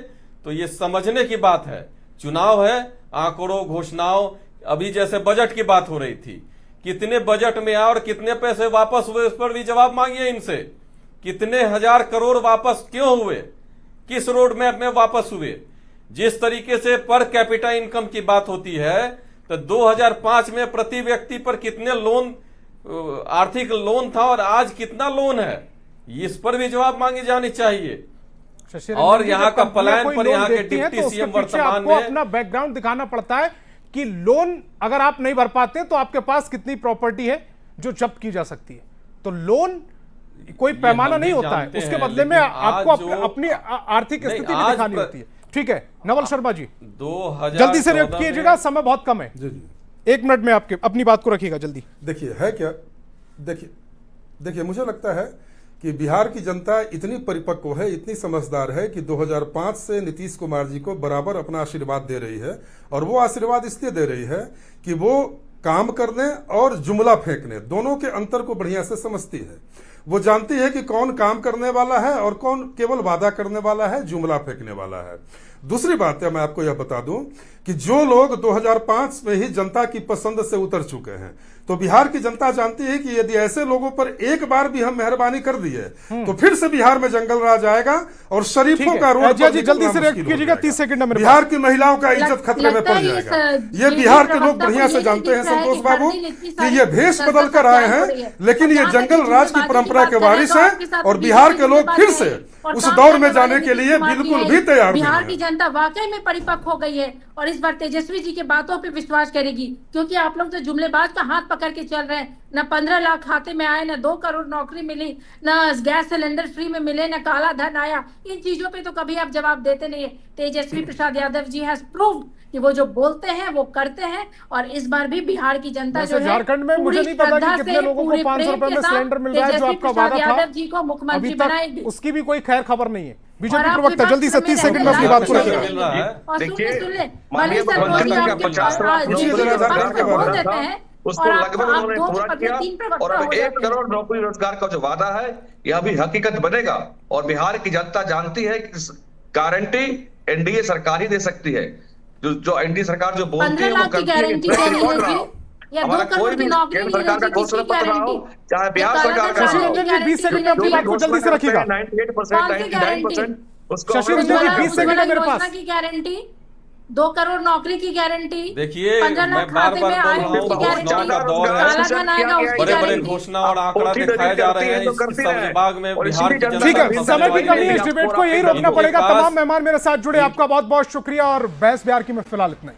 तो ये समझने की बात है। चुनाव है, आंकड़ों घोषणाओं, अभी जैसे बजट की बात हो रही थी, कितने बजट में आए और कितने पैसे वापस हुए, उस पर भी जवाब मांगिए इनसे। कितने हजार करोड़ वापस क्यों हुए, किस रोड मैप में वापस हुए? जिस तरीके से पर कैपिटा इनकम की बात होती है, तो 2005 में प्रति व्यक्ति पर कितने लोन, आर्थिक लोन था और आज कितना लोन है, इस पर भी जवाब मांगी जानी चाहिए। शशि और रंजन जी, यहाँ जब का कंपनियां पलायन कोई पर लोन यहाँ के देती हैं, डिप्टी तो उसके सीएम पीछे वर्तमान आपको में अपना बैकग्राउंड दिखाना पड़ता है कि लोन अगर आप नहीं भर पाते तो आपके पास कितनी प्रॉपर्टी है जो जब्त की जा सकती है। तो लोन कोई पैमाना नहीं होता है, उसके बदले में आपको अपनी आर्थिक स्थिति भी दिखानी होती है। ठीक है नवल शर्मा जी, 2014 जल्दी से रिएक्ट कीजिएगा, समय बहुत कम है। जी जी 1 मिनट में आपके अपनी बात को रखिएगा जल्दी। देखिए है क्या, देखिए मुझे लगता है कि बिहार की जनता इतनी परिपक्व है, इतनी समझदार है कि 2005 से नीतीश कुमार जी को बराबर अपना आशीर्वाद दे रही है। और वो आशीर्वाद इसलिए दे रही है कि वो काम करने और जुमला फेंकने दोनों के अंतर को बढ़िया से समझती है। वो जानती है कि कौन काम करने वाला है और कौन केवल वादा करने वाला है, जुमला फेंकने वाला है। दूसरी बात है, मैं आपको यह बता दूं कि जो लोग 2005 में ही जनता की पसंद से उतर चुके हैं, तो बिहार की जनता जानती है कि यदि ऐसे लोगों पर एक बार भी हम मेहरबानी कर दिए तो फिर से बिहार में जंगल राज आएगा और शरीफों का रोड पर जी जल्दी से रिएक्ट कीजिएगा, 30 सेकंड में। बिहार की महिलाओं का इज्जत खतरे में पड़ जाएगा। ये बिहार के लोग बढ़िया से जानते हैं संतोष बाबू कि ये भेष बदल कर आए हैं, लेकिन ये जंगल राज की परंपरा के वारिस हैं और बिहार के लोग फिर से उस दौर में जाने के लिए बिल्कुल भी तैयार नहीं बिहार है। की जनता वाकई में परिपक्व हो गई है और इस बार तेजस्वी जी की बातों पे विश्वास करेगी, क्योंकि आप लोग तो जुमलेबाज का हाथ पकड़ के चल रहे हैं। न 15 लाख खाते में आए, न 2 करोड़ नौकरी मिली, न गैस सिलेंडर फ्री में मिले, न काला धन आया। इन चीजों पे तो कभी आप जवाब देते नहीं है। तेजस्वी प्रसाद यादव जी हैज प्रूव्ड कि वो जो बोलते हैं वो करते हैं। और इस बार भी बिहार की जनता जो है, झारखंड में मुझे नहीं पता कि कितने लोगों को 500 रुपए में सिलेंडर मिल रहा है जो आपका वादा था, यादव जी को मुख्यमंत्री बनाएगी, उसकी भी कोई खैर खबर नहीं है। बीजेपी प्रवक्ता जल्दी से 30 सेकंड में अपनी बात को रखिएगा। उसको लगभग उन्होंने पूरा किया और अब 1 करोड़ नौकरी रोजगार का जो वादा है यह भी हकीकत बनेगा। और बिहार की जनता जानती है कि गारंटी एनडीए सरकार ही दे सकती है। जो एनडीए सरकार जो बोलती है वो करती है। हमारा कोई भी केंद्र सरकार का घोषणा पत्र रहा हो, चाहे बिहार सरकार का, शशि रंजन जी 20 सेकंड में अपनी बात को जल्दी से रखिएगा। 98%, 99% उसको शशि रंजन जी 20 सेकंड है मेरे पास। की गारंटी, 2 करोड़ नौकरी की गारंटी, देखिए मैं बार बार बोल रहा हूँ, घोषणा का दौर है, बड़े बड़े घोषणा और आंकड़ा दिखाए जा रहे हैं। इस सब विभाग में बिहार की जनता, ठीक है, समय की कमी है, इस डिबेट को यही रोकना पड़ेगा। तमाम मेहमान मेरे साथ जुड़े, आपका बहुत बहुत शुक्रिया। और बहस बिहार की में फिलहाल इतना ही।